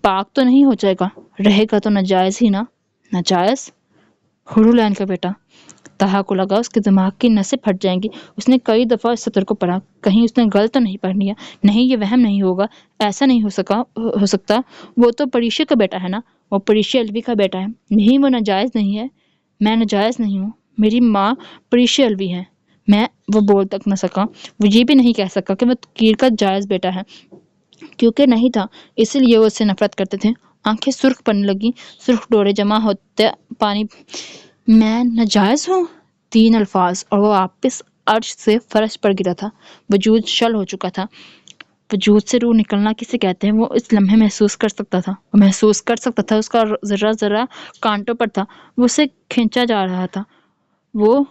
پاک تو نہیں ہو جائے گا، رہے گا تو ناجائز ہی نا۔ ناجائز؟ ہورولین کا بیٹا۔ تہا کو لگا اس کے دماغ کی نسیں پھٹ جائیں گی۔ اس نے کئی دفعہ اس سطر کو پڑھا، کہیں اس نے غلط تو نہیں پڑھ لیا، نہیں یہ وہم نہیں ہوگا، ایسا نہیں ہو سکتا، وہ تو پریشے کا بیٹا ہے نا، وہ پریشے الوی کا بیٹا ہے، نہیں وہ ناجائز نہیں ہے، میں ناجائز نہیں ہوں، میری ماں پریشے الوی ہے۔ وہ بول تک نہ سکا، وہ یہ بھی نہیں کہہ سکا کہ وہ تقیر کا جائز بیٹا ہے، کیونکہ نہیں تھا، اسی لیے وہ اس سے نفرت کرتے تھے۔ آنکھیں سرخ پڑنے لگیں، سرخ ڈورے جمع ہوتے پانی۔ میں ناجائز ہوں؟ 3 الفاظ، اور وہ واپس عرش سے فرش پر گرا تھا۔ وجود شل ہو چکا تھا۔ وجود سے روح نکلنا کسے کہتے ہیں، وہ اس لمحے محسوس کر سکتا تھا، وہ محسوس کر سکتا تھا، اس کا ذرہ ذرہ کانٹوں پر تھا، وہ اسے کھینچا جا رہا تھا، وہ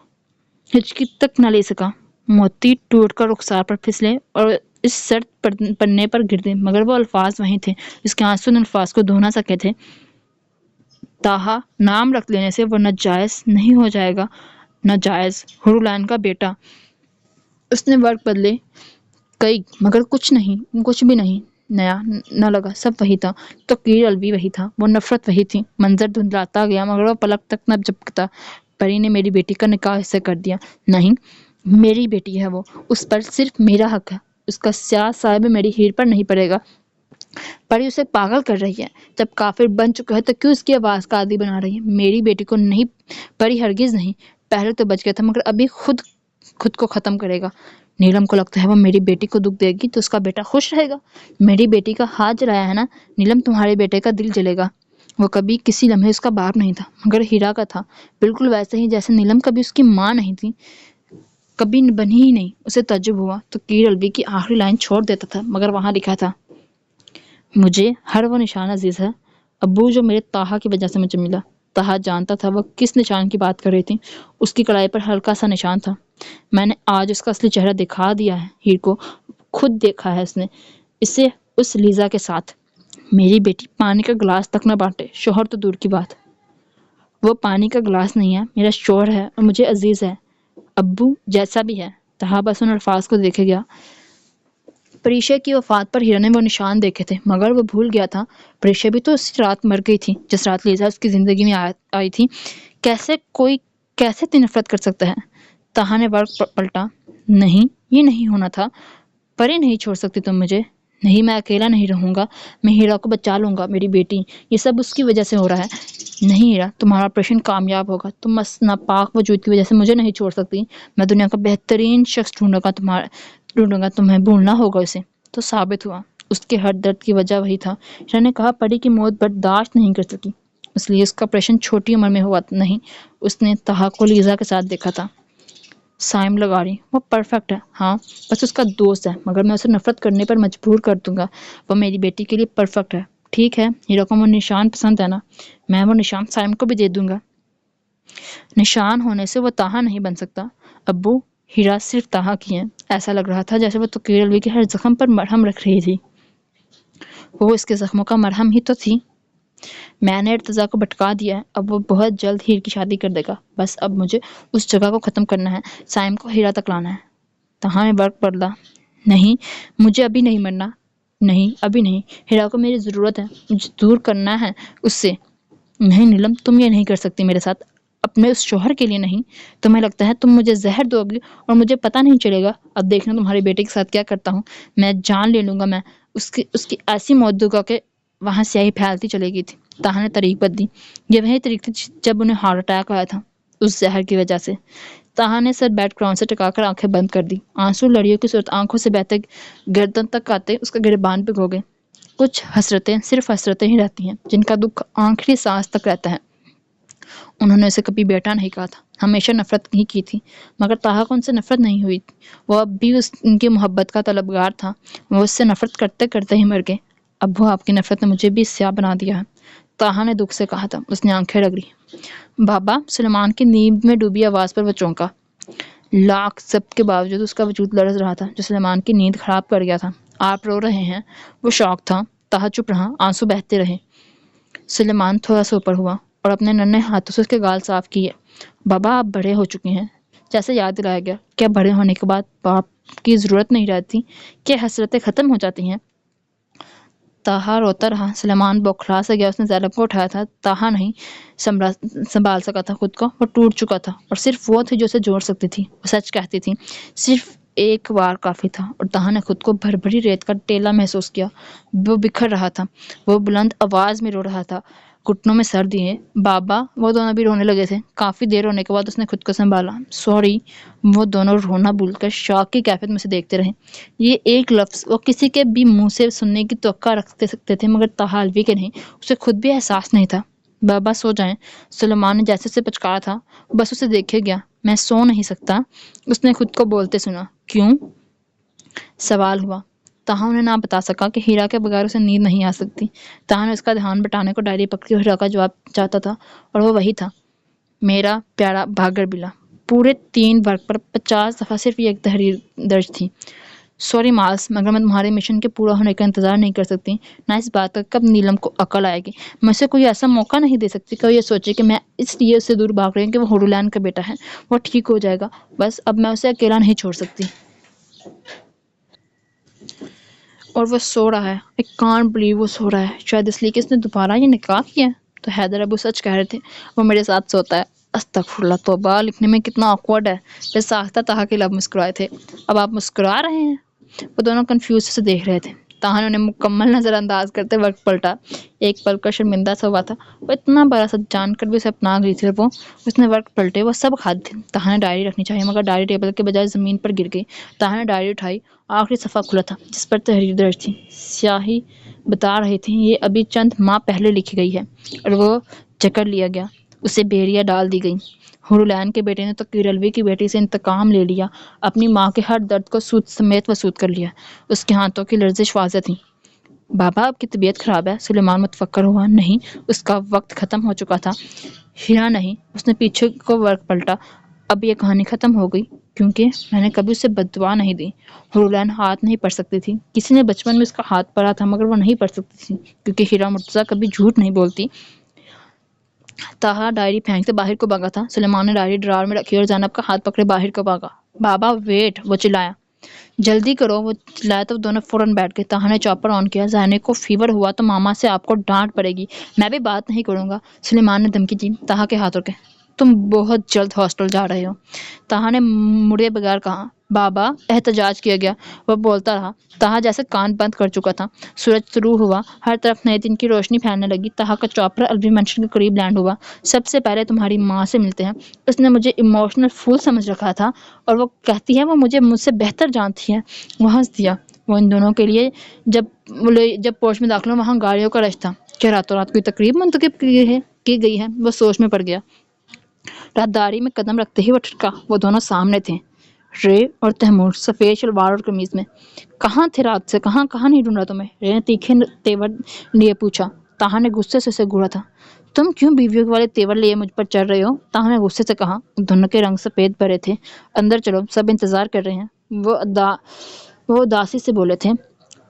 ہچکی تک نہ لے سکا۔ موتی ٹوٹ کر رخسار پر پھسلے اور اس سرد پنے پر گر دے، مگر وہ الفاظ وہیں تھے، اس کے آنسو ان الفاظ کو دھو نہ سکے تھے۔ تہا، نام رکھ لینے سے وہ ناجائز نہیں ہو جائے گا، ناجائز، ہورولین کا بیٹا۔ اس نے ورق بدلے کئی، مگر کچھ بھی نہیں نیا نہ لگا، سب وہی تھا، تقیر الوی وہی تھا، وہ نفرت وہی تھی۔ منظر دھندلاتا گیا، مگر وہ پلک تک نہ جھپکتا۔ پری نے میری بیٹی کا نکاح اس سے کر دیا۔ نہیں، میری بیٹی ہے وہ، اس پر صرف میرا حق ہے، اس کا سیاہ صاحب میری ہیر پر نہیں پڑے گا۔ پری اسے پاگل کر رہی ہے، جب کافر بن چکا ہے تو کیوں اس کی آواز کا عادی بنا رہی ہے؟ میری بیٹی کو نہیں، پری ہرگز نہیں، پہلے تو بچ گیا تھا، مگر ابھی خود کو ختم کرے گا۔ نیلم کو لگتا ہے وہ میری بیٹی کو دکھ دے گی تو اس کا بیٹا خوش رہے گا۔ میری بیٹی کا ہاتھ جلایا ہے نا نیلم، تمہارے بیٹے کا دل جلے گا۔ وہ کبھی کسی لمحے اس کا باپ نہیں تھا، مگر ہیرا کا تھا، بالکل ویسے ہی جیسے نیلم کبھی اس کی ماں نہیں تھی، کبھی بنی ہی نہیں۔ اسے تعجب ہوا، تقیر الوی کی آخری لائن چھوڑ دیتا تھا، مگر وہاں لکھا تھا، مجھے ہر وہ نشان عزیز ہے ابو جو میرے تہا کی وجہ سے مجھے ملا۔ تہا جانتا تھا وہ کس نشان کی بات کر رہی تھی، اس کی کلائی پر ہلکا سا نشان تھا۔ میں نے آج اس کا اصلی چہرہ دکھا دیا ہے ہیر کو، خود دیکھا ہے اس نے اسے اس لیزا کے ساتھ۔ میری بیٹی پانی کا گلاس تک نہ بانٹے، شوہر تو دور کی بات۔ وہ پانی کا گلاس نہیں ہے، میرا شوہر ہے اور مجھے عزیز ہے، ابو جیسا بھی ہے۔ تہا بس ان الفاظ کو دیکھے گیا۔ پریشے کی وفات پر ہیرا نے وہ نشان دیکھے تھے، مگر وہ بھول گیا تھا پریشے بھی تو اسی رات مر گئی تھی جس رات لیزا اس کی زندگی میں آئی تھی۔ کوئی کیسے اتنی نفرت کر سکتا ہے؟ تہا نے ورق پلٹا، نہیں یہ نہیں ہونا تھا، پری نہیں چھوڑ سکتی تم مجھے، نہیں میں اکیلا نہیں رہوں گا، میں ہیرا کو بچا لوں گا، میری بیٹی، یہ سب اس کی وجہ سے ہو رہا ہے۔ نہیں ہیرا، تمہارا آپریشن کامیاب ہوگا، تم اس ناپاک وجود کی وجہ سے مجھے نہیں چھوڑ سکتی، میں دنیا کا بہترین شخص ڈھونڈوں گا ڈھونڈوں گا، تمہیں بھولنا ہوگا اسے۔ تو ثابت ہوا اس کے ہر درد کی وجہ وہی تھا۔ ہیرا نے کہا پری کی موت برداشت نہیں کر سکی، اس لیے اس کا آپریشن چھوٹی عمر میں ہوا نہیں۔ اس نے تہا کو لیزا کے ساتھ دیکھا تھا۔ سائم لگا رہی، وہ پرفیکٹ ہے، ہاں بس اس کا دوست ہے، مگر میں اسے نفرت کرنے پر مجبور کر دوں گا۔ وہ میری بیٹی کے لیے پرفیکٹ ہے۔ ٹھیک ہے، ہیرا کو وہ نشان پسند ہے نا، میں وہ نشان سائم کو بھی دے دوں گا۔ نشان ہونے سے وہ تہا نہیں بن سکتا۔ ابو، ہیرا صرف تہا کی ہے۔ ایسا لگ رہا تھا جیسے وہ توقیر الوی کے ہر زخم پر مرہم رکھ رہی تھی۔ وہ اس کے زخموں کا مرہم ہی تو تھی۔ میں نے ارتضیٰ کو بھٹکا دیا ہے، اب وہ بہت جلد ہیر کی شادی کر دے گا۔ بس اب مجھے اس جگہ کو ختم کرنا ہے، سائم کو ہیرا تک لانا ہے۔ تہا نے برق بدلا، نہیں مجھے ابھی نہیں مرنا، نہیں ابھی نہیں، ہیرا کو میری ضرورت ہے، مجھے دور کرنا ہے اس سے۔ نہیں نیلم، تم یہ نہیں کر سکتی میرے ساتھ، اپنے اس شوہر کے لیے نہیں۔ تمہیں لگتا ہے تم مجھے زہر دو گی اور مجھے پتہ نہیں چلے گا؟ اب دیکھنا تمہارے بیٹے کے ساتھ کیا کرتا ہوں، میں جان لے لوں گا۔ میں اس کی ایسی موت دوں گا کہ وہاں سیاہی پھیلتی چلے گی تھی۔ تہا نے طریق بدلی، یہ وہی طریق تھی جب انہیں ہارٹ اٹیک آیا تھا، اس زہر کی وجہ سے۔ تہا نے سر بیڈ کراؤن سے ٹکا کر آنکھیں بند کر دی، آنسو لڑیوں کی صورت آنکھوں سے بہتے گردن تک آتے اس کا گریبان پہ گھو گئے۔ کچھ حسرتیں صرف حسرتیں ہی رہتی ہیں، جن کا دکھ آخری سانس تک رہتا ہے۔ انہوں نے اسے کبھی بیٹا نہیں کہا تھا، ہمیشہ نفرت ہی کی تھی، مگر تہا کو ان سے نفرت نہیں ہوئی۔ وہ اب بھی ان کی محبت کا طلبگار تھا۔ وہ اس سے نفرت کرتے کرتے ہی مر گئے۔ ابو، آپ کی نفرت نے مجھے بھی سیاہ بنا دیا ہے، تہا نے دکھ سے کہا تھا۔ اس نے آنکھیں رگڑی۔ بابا، سلیمان کی نیند میں ڈوبی آواز پر وہ چونکا۔ لاکھ ضبط کے باوجود اس کا وجود لرز رہا تھا، جو سلیمان کی نیند خراب کر گیا تھا۔ آپ رو رہے ہیں؟ وہ شوق تھا۔ تہا چپ رہا، آنسو بہتے رہے۔ سلیمان تھوڑا سا اوپر ہوا اور اپنے ننھے ہاتھوں سے اس کے گال صاف کیے۔ بابا، آپ بڑے ہو چکے ہیں، جیسے یاد دلایا گیا۔ کیا بڑے ہونے کے بعد باپ کی ضرورت نہیں رہتی؟ کیا حسرتیں ختم ہو جاتی ہیں؟ تہا روتا رہا۔ سلیمان بوکھلا سے گیا، اس نے زینب کو اٹھایا تھا۔ تہا نہیں سنبھال سکا تھا خود کو، وہ ٹوٹ چکا تھا، اور صرف وہ تھی جو اسے جوڑ سکتی تھی۔ وہ سچ کہتی تھی، صرف ایک وار کافی تھا، اور تہا نے خود کو بھربھری ریت کا ٹیلا محسوس کیا۔ وہ بکھر رہا تھا، وہ بلند آواز میں رو رہا تھا، گھٹنوں میں سر دیے۔ بابا، وہ دونوں بھی رونے لگے تھے۔ کافی دیر رونے کے بعد اس نے خود کو سنبھالا۔ سوری۔ وہ دونوں رونا بھول کر شوق کی کیفیت میں سے دیکھتے رہے۔ یہ ایک لفظ وہ کسی کے بھی منہ سے سننے کی توقع رکھ سکتے تھے، مگر تہا الوی کے نہیں۔ اسے خود بھی احساس نہیں تھا۔ بابا سو جائیں، سلیمان نے جیسے اسے پچکارا تھا۔ بس اسے دیکھے گیا۔ میں سو نہیں سکتا، اس نے خود کو بولتے سنا۔ کیوں؟ سوال ہوا۔ تہا انہیں نہ بتا سکا کہ ہیرا کے بغیر اسے نیند نہیں آ سکتی۔ تہا نے اس کا دھیان بٹانے کو ڈائری پکڑی اور ہیرا کا جواب چاہتا تھا، اور وہ وہی تھا۔ میرا پیارا بھاگر بلا، پورے 3 ورق پر 50 دفعہ صرف یہ ایک تحریر درج تھی۔ سوری مارس، مگر میں تمہارے مشن کے پورا ہونے کا انتظار نہیں کر سکتی، نہ اس بات کا کب نیلم کو عقل آئے گی۔ میں اسے کوئی ایسا موقع نہیں دے سکتی کہ وہ یہ سوچے کہ میں اس لیے اس سے دور بھاگ رہی ہوں کہ وہ ہورولین کا بیٹا ہے۔ وہ ٹھیک ہو جائے گا، بس اب میں اسے اکیلا نہیں چھوڑ سکتی۔ اور وہ سو رہا ہے، I can't believe وہ سو رہا ہے۔ شاید اس لیے کہ اس نے دوبارہ یہ نکاح کیا ہے۔ تو حیدر ابو سچ کہہ رہے تھے، وہ میرے ساتھ سوتا ہے۔ استغفراللہ، توبہ، لکھنے میں کتنا آکورڈ ہے۔ پھر ساختہ تہا کے لب مسکرائے تھے۔ اب آپ مسکرا رہے ہیں؟ وہ دونوں کنفیوز سے دیکھ رہے تھے۔ تہا نے انہیں مکمل نظر انداز کرتے وقت پلٹا۔ ایک پل کا شرمندہ سا ہوا تھا، وہ اتنا بڑا سچ جان کر بھی اسے اپنا گئی تھی، اور اس نے ورق پلٹے۔ وہ سب خالی تھے۔ تہا نے ڈائری رکھنی چاہیے، مگر ڈائری ٹیبل کے بجائے زمین پر گر گئی۔ تہا نے ڈائری اٹھائی، آخری صفحہ کھلا تھا جس پر تحریر درج تھی۔ سیاہی بتا رہی تھی یہ ابھی چند ماہ پہلے لکھی گئی ہے، اور وہ جکڑ لیا گیا، اسے بیریا ڈال دی گئی۔ ہورولین کے بیٹے نے توقیر الوی کی بیٹی سے انتقام لے لیا، اپنی ماں کے ہر درد کو سود سمیت وسود کر لیا۔ اس کے ہاتھوں کی لرزش واضح تھی۔ بابا، آپ کی طبیعت خراب ہے؟ سلیمان متفکر ہوا۔ نہیں، اس کا وقت ختم ہو چکا تھا۔ ہیرا نہیں، اس نے پیچھے کو ورق پلٹا۔ اب یہ کہانی ختم ہو گئی، کیونکہ میں نے کبھی اسے بد دعا نہیں دی۔ ہورولین ہاتھ نہیں پڑھ سکتی تھی، کسی نے بچپن میں اس کا ہاتھ پڑھا تھا، مگر وہ نہیں پڑھ سکتی تھی، کیونکہ ہیرا مرتضیٰ کبھی جھوٹ نہیں بولتی۔ تہا ڈائری پھینکتے باہر کو بھاگا تھا۔ سلیمان نے ڈائری ڈرار میں رکھی اور زینب کا ہاتھ پکڑے باہر کو بھاگا۔ بابا ویٹ، وہ چلایا۔ جلدی کرو، وہ چلایا تو دونوں فوراً بیٹھ گئے۔ تہا نے چاپر آن کیا۔ زینب کو فیور ہوا تو ماما سے آپ کو ڈانٹ پڑے گی۔ میں بھی بات نہیں کروں گا، سلیمان نے دھمکی دی۔ تہا کے ہاتھ رکے۔ تم بہت جلد ہاسپٹل جا رہے ہو، تہا نے مڑے بغیر کہا۔ بابا، احتجاج کیا گیا۔ وہ بولتا رہا۔ تہا جیسے کان بند کر چکا تھا۔ سورج طلوع ہوا، ہر طرف نئے دن کی روشنی پھیلنے لگی۔ تہا کا چاپڑ الوی مینشن کے قریب لینڈ ہوا۔ سب سے پہلے تمہاری ماں سے ملتے ہیں۔ اس نے مجھے ایموشنل پھول سمجھ رکھا تھا اور وہ کہتی ہے وہ مجھ سے بہتر جانتی ہے۔ وہ ہنس دیا۔ وہ ان دونوں کے لیے جب پورچ میں داخل ہوا وہاں گاڑیوں کا رش تھا۔ کیا راتوں رات کوئی تقریب منتخب کی گئی ہے؟ وہ سوچ میں پڑ گیا۔ راہداری میں قدم رکھتے ہی وہ ٹھٹکا۔ وہ دونوں سامنے تھے، رے اور تیمور، سفید شلوار اور قمیض میں۔ کہاں تھے رات سے؟ کہاں نہیں ڈھونڈا تمہیں؟ رے نے تیکھے تیور لیے پوچھا۔ تہا نے غصے سے اسے گھورا تھا۔ تم کیوں بیویوں والے تیور لیے مجھ پر چڑھ رہے ہو؟ تہا نے غصے سے کہا۔ دونوں کے رنگ سفید بھرے تھے۔ اندر چلو، سب انتظار کر رہے ہیں۔ وہ اداسی سے بولے تھے۔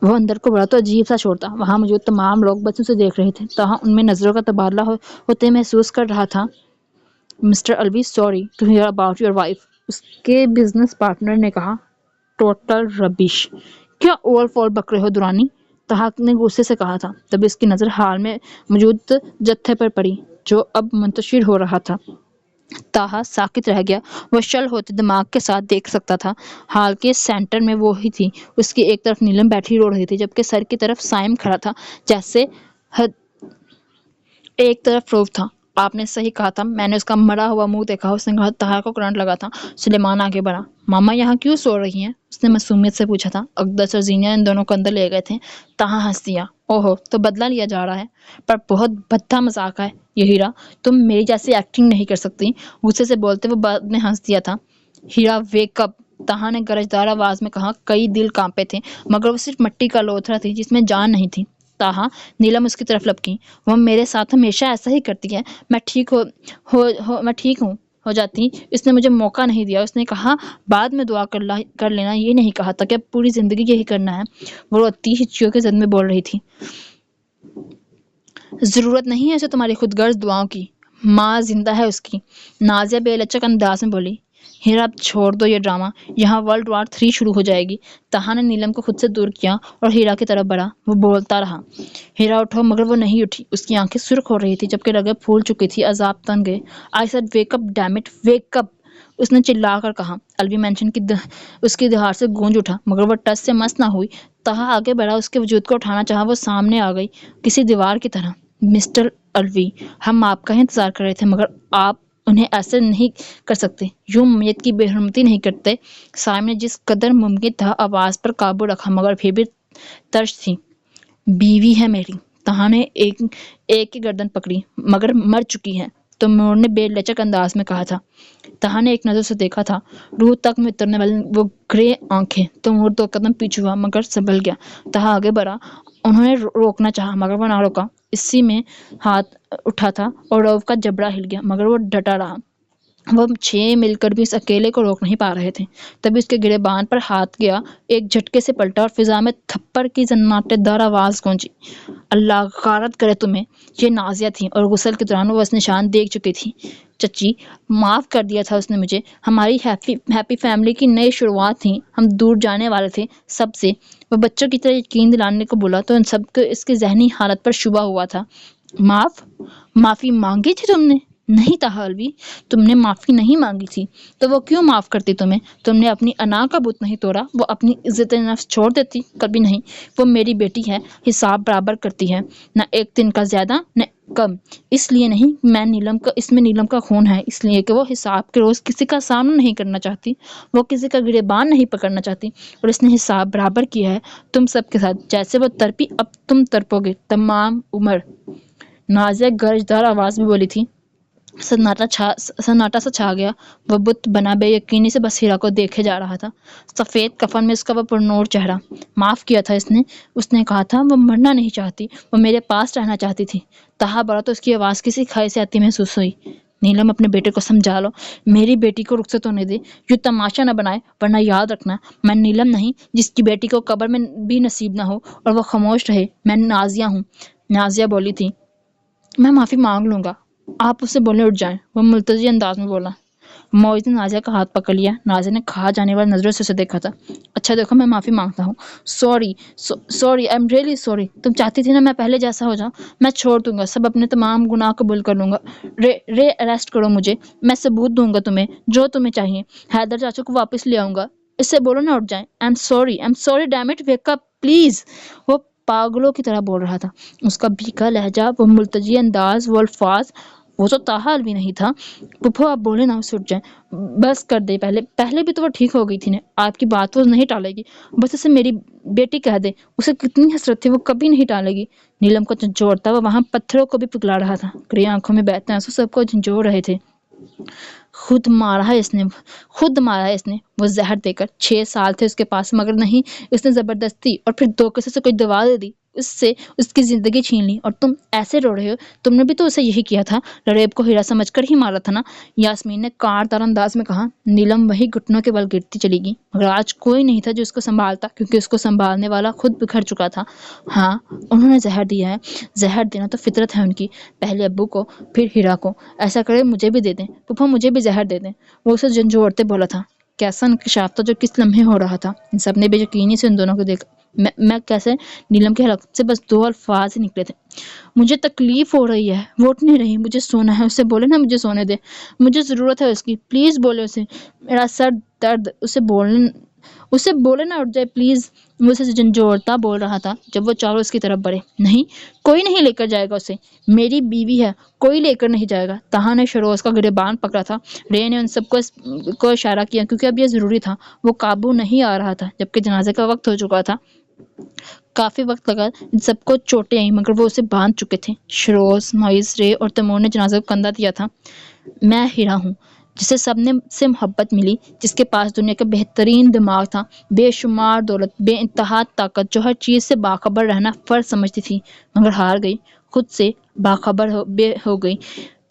وہ اندر کو بڑھا تو عجیب سا شور تھا۔ وہاں موجود تمام لوگ بچوں سے دیکھ رہے تھے۔ تہا ان میں نظروں کا تبادلہ ہوتے محسوس کر رہا تھا۔ Mister Alvi, sorry to hear about your wife, اس کے بزنس پارٹنر نے کہا۔ ٹوٹل ربش۔ کیا اول فول بک رہے ہو دورانی؟ تہا نے غصے سے کہا تھا۔ تبھی اس کی نظر حال میں موجود جتھے پر پڑی جو اب منتشر ہو رہا تھا۔ تہا ساکت رہ گیا۔ وہ شل ہوتے دماغ کے ساتھ دیکھ سکتا تھا۔ ہال کے سینٹر میں وہی تھی۔ اس کی ایک طرف نیلم بیٹھی رو رہی تھی جبکہ سر کی طرف سائم کھڑا تھا جیسے ایک طرف روف تھا۔ آپ نے صحیح کہا تھا، میں نے اس کا مرا ہوا منہ دیکھا۔ اس نے کہا۔ تہا کو کرنٹ لگا تھا۔ سلیمان آگے بڑھا۔ ماما یہاں کیوں سو رہی ہیں؟ اس نے معصومیت سے پوچھا تھا۔ اقدس اور زینیا ان دونوں کو اندر لے گئے تھے۔ تہا ہنس دیا۔ اوہو، تو بدلہ لیا جا رہا ہے، پر بہت بھدا مذاق ہے یہ ہیرا، تم میری جیسی ایکٹنگ نہیں کر سکتی۔ غصے سے بولتے وہ بعد میں ہنس دیا تھا۔ ہیرا ویک اپ، تہا نے گرجدار آواز میں کہا۔ کئی دل کانپے تھے مگر وہ صرف مٹی کا لوتھڑا تھی جس میں جان نہیں تھی۔ تہا، نیلم اس کی طرف لپکی۔ وہ میرے ساتھ ہمیشہ ایسا ہی کرتی ہے۔ میں ٹھیک ہو جاتی۔ اس نے مجھے موقع نہیں دیا۔ اس نے کہا بعد میں دعا کر لینا، یہ نہیں کہا تھا کہ اب پوری زندگی یہی کرنا ہے۔ وہ روتی ہچکیوں کے زد میں بول رہی تھی۔ ضرورت نہیں ہے اسے تمہاری خود غرض دعاؤں کی، ماں زندہ ہے اس کی، نازیہ بے لچک انداز میں بولی۔ ہیرا اب چھوڑ دو یہ ڈرامہ، یہاں ورلڈ وار 3 شروع ہو جائے گی۔ تہا نے نیلم کو خود سے دور کیا اور ہیرا کی طرف بڑھا۔ وہ بولتا رہا۔ ہیرا اٹھو، مگر وہ نہیں اٹھی۔ اس کی آنکھیں سرخ ہو رہی تھی جبکہ رگیں پھول چکی تھی۔ عذاب تن گئے۔ I said wake up damn it, wake up, اس نے چلا کر کہا۔ الوی مینشن اس کی دہاڑ سے گونج اٹھا مگر وہ ٹس سے مس نہ ہوئی۔ تہا آگے بڑھا، اس کے وجود کو اٹھانا چاہا۔ وہ سامنے آ گئی کسی دیوار کی طرح۔ مسٹر الوی، ہم آپ کا ہی انتظار کر رہے تھے مگر آپ انہیں ایسے نہیں کر سکتے، یوں میت کی بے حرمتی نہیں کرتے۔ سائم نے جس قدر ممکن تھا آواز پر قابو رکھا مگر پھر بھی ترش تھی۔ بیوی ہے میری۔ تہا نے ایک کی گردن پکڑی۔ مگر مر چکی ہے، تیمور نے بے لچک انداز میں کہا تھا۔ تہا نے ایک نظر سے دیکھا تھا روح تک میں اترنے والی وہ گرے آنکھیں۔ تیمور 2 قدم پیچھے ہوا مگر سنبھل گیا۔ تہا آگے بڑھا۔ انہوں نے روکنا چاہا مگر وہ نہ روکا۔ اسی میں ہاتھ اٹھا تھا اور روف کا جبڑا ہل گیا مگر وہ ڈٹا رہا۔ وہ 6 مل کر بھی اس اکیلے کو روک نہیں پا رہے تھے۔ تبھی اس کے گریبان پر ہاتھ گیا، ایک جھٹکے سے پلٹا اور فضا میں تھپڑ کی سناٹے دار آواز گونجی۔ اللہ غارت کرے تمہیں۔ یہ نازیہ تھی اور غسل کے دوران وہ اس نشان دیکھ چکی تھی۔ چچی، معاف کر دیا تھا اس نے مجھے۔ ہماری ہیپی فیملی کی نئی شروعات تھی، ہم دور جانے والے تھے سب سے۔ وہ بچوں کی طرح یقین دلانے کو بولا تو ان سب کو اس کی ذہنی حالت پر شبہ ہوا تھا۔ معافی مانگی تھی تم نے؟ نہیں تہا الوی، تم نے معافی نہیں مانگی تھی تو وہ کیوں معاف کرتی تمہیں؟ تم نے اپنی انا کا بت نہیں توڑا، وہ اپنی عزت نفس چھوڑ دیتی؟ کبھی نہیں۔ وہ میری بیٹی ہے، حساب برابر کرتی ہے، نہ ایک دن کا زیادہ نہ کم۔ اس لیے نہیں اس میں نیلم کا خون ہے، اس لیے کہ وہ حساب کے روز کسی کا سامنا نہیں کرنا چاہتی، وہ کسی کا گریبان نہیں پکڑنا چاہتی، اور اس نے حساب برابر کیا ہے تم سب کے ساتھ۔ جیسے وہ تڑپی اب تم تڑپو گے تمام عمر۔ نازیہ گرجدار آواز میں بولی تھی۔ سناٹا سا چھا گیا۔ وہ بت بنا بے یقینی سے بس ہیرا کو دیکھے جا رہا تھا، سفید کفن میں اس کا وہ پرنور چہرہ۔ معاف کیا تھا اس نے کہا تھا۔ وہ مرنا نہیں چاہتی، وہ میرے پاس رہنا چاہتی تھی۔ تہا بڑا تو اس کی آواز کسی کھائی سے آتی محسوس ہوئی۔ نیلم، اپنے بیٹے کو سمجھا لو، میری بیٹی کو رخصت ہونے دے، یوں تماشا نہ بنائے، ورنہ یاد رکھنا میں نیلم نہیں جس کی بیٹی کو قبر میں بھی نصیب نہ ہو اور وہ خاموش رہے۔ میں نازیہ ہوں۔ نازیہ بولی تھی۔ میں معافی مانگ لوں گا، آپ اسے بولنے اٹھ جائیں، وہ ملتجی انداز میں بولا۔ معاوض نے نازیہ کا ہاتھ پکڑ لیا۔ نازیہ نے کھا جانے والی نظروں سے اسے دیکھا تھا۔ اچھا دیکھو، میں معافی مانگتا ہوں، sorry I am really sorry. تم چاہتی تھی نا میں پہلے جیسا ہو جاؤں؟ میں چھوڑ دوں گا سب، اپنے تمام گناہ قبول کر لوں گا۔ رے اریسٹ کرو مجھے، میں ثبوت دوں گا تمہیں جو تمہیں چاہیے، حیدر چاچا کو واپس لے آؤں گا، اس سے بولو نہ اٹھ جائیں. I am sorry damn it, wake up please. وہ پاگلوں کی طرح بول رہا تھا. اس کا بھیگا لہجہ، وہ ملتجی انداز، وہ الفاظ، وہ تو تاحال بھی نہیں تھا. پھپھو آپ بولے نا اسے اٹھ جائیں. بس کر دے، پہلے بھی تو وہ ٹھیک ہو گئی تھی نا. آپ کی بات وہ نہیں ٹالے گی. بس اسے میری بیٹی کہہ دے. اسے کتنی حسرت تھی، وہ کبھی نہیں ٹالے گی. نیلم کو جھنجھوڑتا وہ وہاں پتھروں کو بھی پگھلا رہا تھا. کڑی آنکھوں میں بہتے آنسو سب کو جھنجھوڑ رہے تھے. خود مارا ہے اس نے وہ زہر دے کر. 6 سال تھے اس کے پاس، مگر نہیں، اس نے زبردستی اور پھر دھوکے سے کوئی دوا دے دی، اس سے اس کی زندگی چھین لی. اور تم ایسے رو رہے ہو، تم نے بھی تو اسے یہی کیا تھا. ریب کو ہیرا سمجھ کر ہی مارا تھا نا. یاسمین نے کاڑدار انداز میں کہا. نیلم وہی گھٹنوں کے بل گرتی چلی گئی. مگر آج کوئی نہیں تھا جو اس کو سنبھالتا، کیونکہ اس کو سنبھالنے والا خود بکھر چکا تھا. ہاں، انہوں نے زہر دیا ہے. زہر دینا تو فطرت ہے ان کی. پہلے ابو کو، پھر ہیرا کو. ایسا کرے مجھے بھی دے دیں. پھپھو مجھے بھی زہر دے دیں. وہ اسے جھنجھوڑتے بولا تھا. کیسا انکشاف تھا جو کس لمحے ہو رہا تھا. ان سب نے بے یقینی سے ان دونوں کو دیکھا. میں کیسے؟ نیلم کے حلق سے بس 2 الفاظ ہی نکلے تھے. مجھے تکلیف ہو رہی ہے، وہ اٹھ نہیں رہی. مجھے سونا ہے. اسے بولے نا مجھے سونے دے. مجھے ضرورت ہے اس کی. پلیز بولے اسے. میرا سر درد. اسے بولے نا اٹھ جائے پلیز. وہ اسے جھنجھوڑتا بول رہا تھا جب وہ چاروں اس کی طرف بڑھے. نہیں، کوئی نہیں لے کر جائے گا اسے. میری بیوی ہے، کوئی لے کر نہیں جائے گا. تہا نے شروز کا گریبان پکڑا تھا. رے نے ان سب کو اشارہ کیا کیونکہ اب یہ ضروری تھا. وہ قابو نہیں آ رہا تھا جبکہ جنازے کا وقت ہو چکا تھا. کافی وقت لگا. ان سب کو چوٹیں آئیں مگر وہ اسے باندھ چکے تھے. شروز، معیز، رے اور تیمور نے جنازے کو کندھا دیا تھا. میں ہیرا ہوں، جسے سب نے سے محبت ملی، جس کے پاس دنیا کا بہترین دماغ تھا، بے شمار دولت، بے انتہا طاقت، جو ہر چیز سے باخبر رہنا فرض سمجھتی تھی مگر ہار گئی. خود سے باخبر ہو گئی.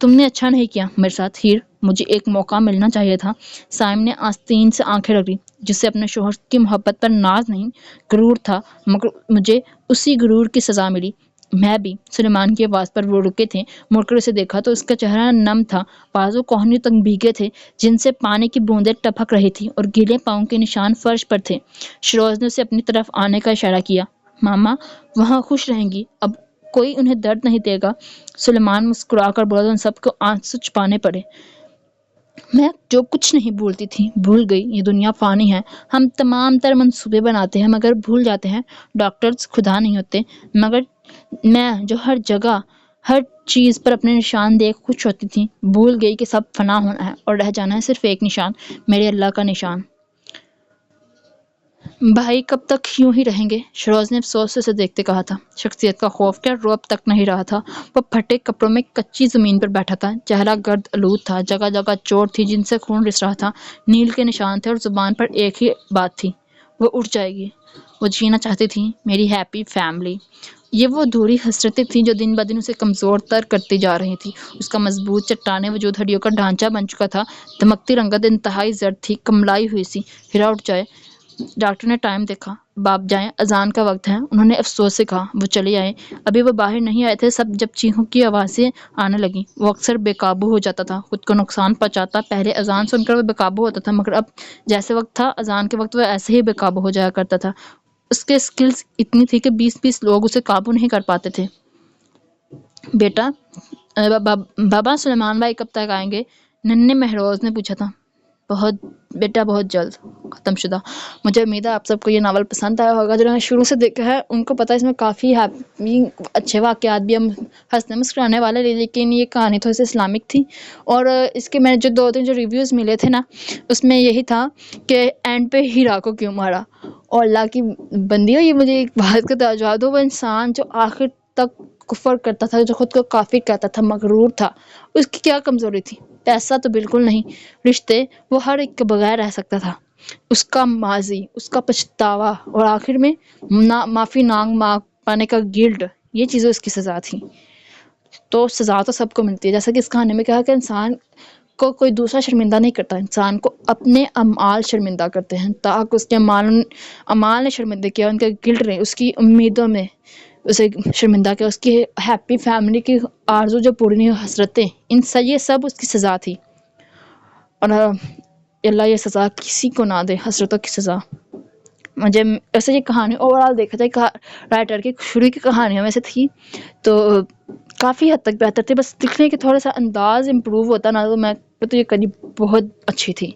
تم نے اچھا نہیں کیا میرے ساتھ ہیر. مجھے ایک موقع ملنا چاہیے تھا. سائم نے آستین سے آنکھیں رگڑی. جسے اپنے شوہر کی محبت پر ناز نہیں، غرور تھا، مگر مجھے اسی غرور کی سزا ملی. میں بھی. سلیمان کی آواز پر وہ رکے تھے. مڑ کر اسے دیکھا تو اس کا چہرہ نم تھا. بازو کوہنیوں تک بھیگے تھے جن سے پانی کی بوندیں ٹپک رہی تھی اور گیلے پاؤں کے نشان فرش پر تھے. شروز نے اسے اپنی طرف آنے کا اشارہ کیا. ماما وہاں خوش رہیں گی، اب کوئی انہیں درد نہیں دے گا. سلیمان مسکرا کر بولا تو ان سب کو آنسو چھپانے پڑے. میں جو کچھ نہیں بھولتی تھی بھول گئی. یہ دنیا فانی ہے. ہم تمام تر منصوبے بناتے ہیں مگر بھول جاتے ہیں. ڈاکٹرز خدا نہیں ہوتے. مگر میں جو ہر جگہ ہر چیز پر اپنے نشان دیکھ خوش ہوتی تھی، بھول گئی کہ سب فنا ہونا ہے اور رہ جانا ہے صرف ایک نشان، میرے اللہ کا نشان. بھائی کب تک یوں ہی رہیں گے؟ شروز نے افسوس سے اسے دیکھتے کہا تھا. شخصیت کا خوف کیا رعب تک نہیں رہا تھا. وہ پھٹے کپڑوں میں کچی زمین پر بیٹھا تھا. چہرہ گرد آلود تھا. جگہ جگہ چوٹ تھی جن سے خون رس رہا تھا. نیل کے نشان تھے اور زبان پر ایک ہی بات تھی. وہ اٹھ جائے گی. وہ جینا چاہتی تھی. میری ہیپی فیملی. یہ وہ ادھوری حسرتیں تھیں جو دن بدن اسے کمزور تر کرتی جا رہی تھی. اس کا مضبوط چٹانیں وجود ہڈیوں کا ڈھانچہ بن چکا تھا. دمکتی رنگت انتہائی زرد تھی، کملائی ہوئی سی. ہیرا اٹھ جائے. ڈاکٹر نے ٹائم دیکھا. باپ جائیں، اذان کا وقت ہے. انہوں نے افسوس سے کہا. وہ چلے آئے. ابھی وہ باہر نہیں آئے تھے سب جب چیخوں کی آوازیں آنے لگیں. وہ اکثر بے قابو ہو جاتا تھا، خود کو نقصان پہنچاتا. پہلے اذان سن کر وہ بے قابو ہوتا تھا مگر اب جیسے وقت تھا اذان کے وقت وہ ایسے ہی بے قابو ہو جایا کرتا تھا. اس کے سکلز اتنی تھی کہ 20 لوگ اسے قابو نہیں کر پاتے تھے. بیٹا، بابا سلیمان بھائی کب تک آئیں گے؟ ننھے مہروز نے پوچھا تھا. بہت جلد. ختم شدہ. مجھے امید ہے آپ سب کو یہ ناول پسند آیا ہوگا. جنہوں نے شروع سے دیکھا ہے ان کو پتہ ہے اس میں کافی اچھے واقعات بھی، ہم ہنسنے مسکرانے والے، لیکن یہ کہانی تھوڑی سی اسلامک تھی. اور اس کے میں نے جو 2-3 جو ریویوز ملے تھے نا، اس میں یہی تھا کہ اینڈ پہ ہیرا کو کیوں مارا. اور اللہ کی بندی ہو، یہ مجھے ایک بات کا جواب دو. وہ انسان جو آخر تک کفر کرتا تھا، جو خود کو کافر کہتا تھا، مغرور تھا، اس کی کیا کمزوری تھی؟ پیسہ تو بالکل نہیں. رشتے وہ ہر ایک کے بغیر رہ سکتا تھا. اس کا ماضی، اس کا پچھتاوا اور آخر میں معافی نانگ پانے کا گلٹ، یہ چیزیں اس کی سزا تھی. تو سزا تو سب کو ملتی ہے. جیسا کہ اس کہانی میں کہا کہ انسان کو کوئی دوسرا شرمندہ نہیں کرتا، انسان کو اپنے اعمال شرمندہ کرتے ہیں. تاکہ اس کے اعمال نے شرمندہ کیا، ان کے گلٹ نے، اس کی امیدوں میں اسے شرمندہ کیا، اس کی ہیپی فیملی کی آرزو جو پوری نہیں، حسرتیں، یہ سب اس کی سزا تھی. اور اللہ یہ سزا کسی کو نہ دے، حسرتوں کی سزا. مجھے ایسے یہ کہانی اوورال دیکھا جائے رائٹر کی شروع کی کہانیوں میں سے تھی تو کافی حد تک بہتر تھی. بس لکھنے کے تھوڑا سا انداز امپروو ہوتا نا تو یہ کہانی بہت اچھی تھی.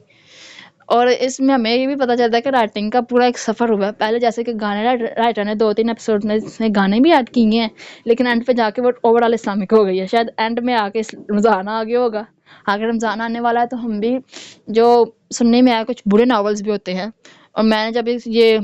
اور اس میں ہمیں یہ بھی پتہ چلتا ہے کہ رائٹنگ کا پورا ایک سفر ہوا ہے. پہلے جیسے کہ گانے رائٹر نے 2-3 ایپیسوڈ میں گانے بھی ایڈ کیے ہیں، لیکن اینڈ پہ جا کے وہ اوور آل اسلامک ہو گئی ہے. شاید اینڈ میں آ کے رمضان آ گیا ہوگا. اگر رمضان آنے والا ہے تو ہم بھی، جو سننے میں آیا کچھ برے ناولز بھی ہوتے ہیں. اور میں نے جب یہ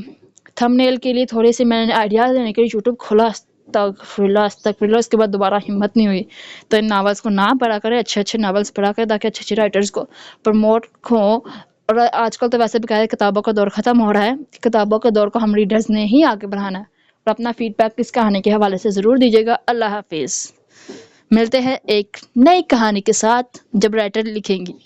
تھم نیل کے لیے تھوڑی سی میں نے آئیڈیاز دینے کے لیے یوٹیوب کھولا، استغفر اللہ، اس کے بعد دوبارہ ہمت نہیں ہوئی. تو ان ناولس کو نہ پڑھا کرے، اچھے اچھے ناولس پڑھا کرے تاکہ اچھے اچھے رائٹرز کو پروموٹ ہوں. اور آج کل تو ویسے بھی کہا ہے کتابوں کا دور ختم ہو رہا ہے. کتابوں کے دور کو ہم ریڈرز نے ہی آگے بڑھانا ہے. اور اپنا فیڈ بیک اس کہانی کے حوالے سے ضرور دیجیے گا. اللہ حافظ. ملتے ہیں ایک نئی کہانی کے ساتھ جب رائٹر لکھیں گی.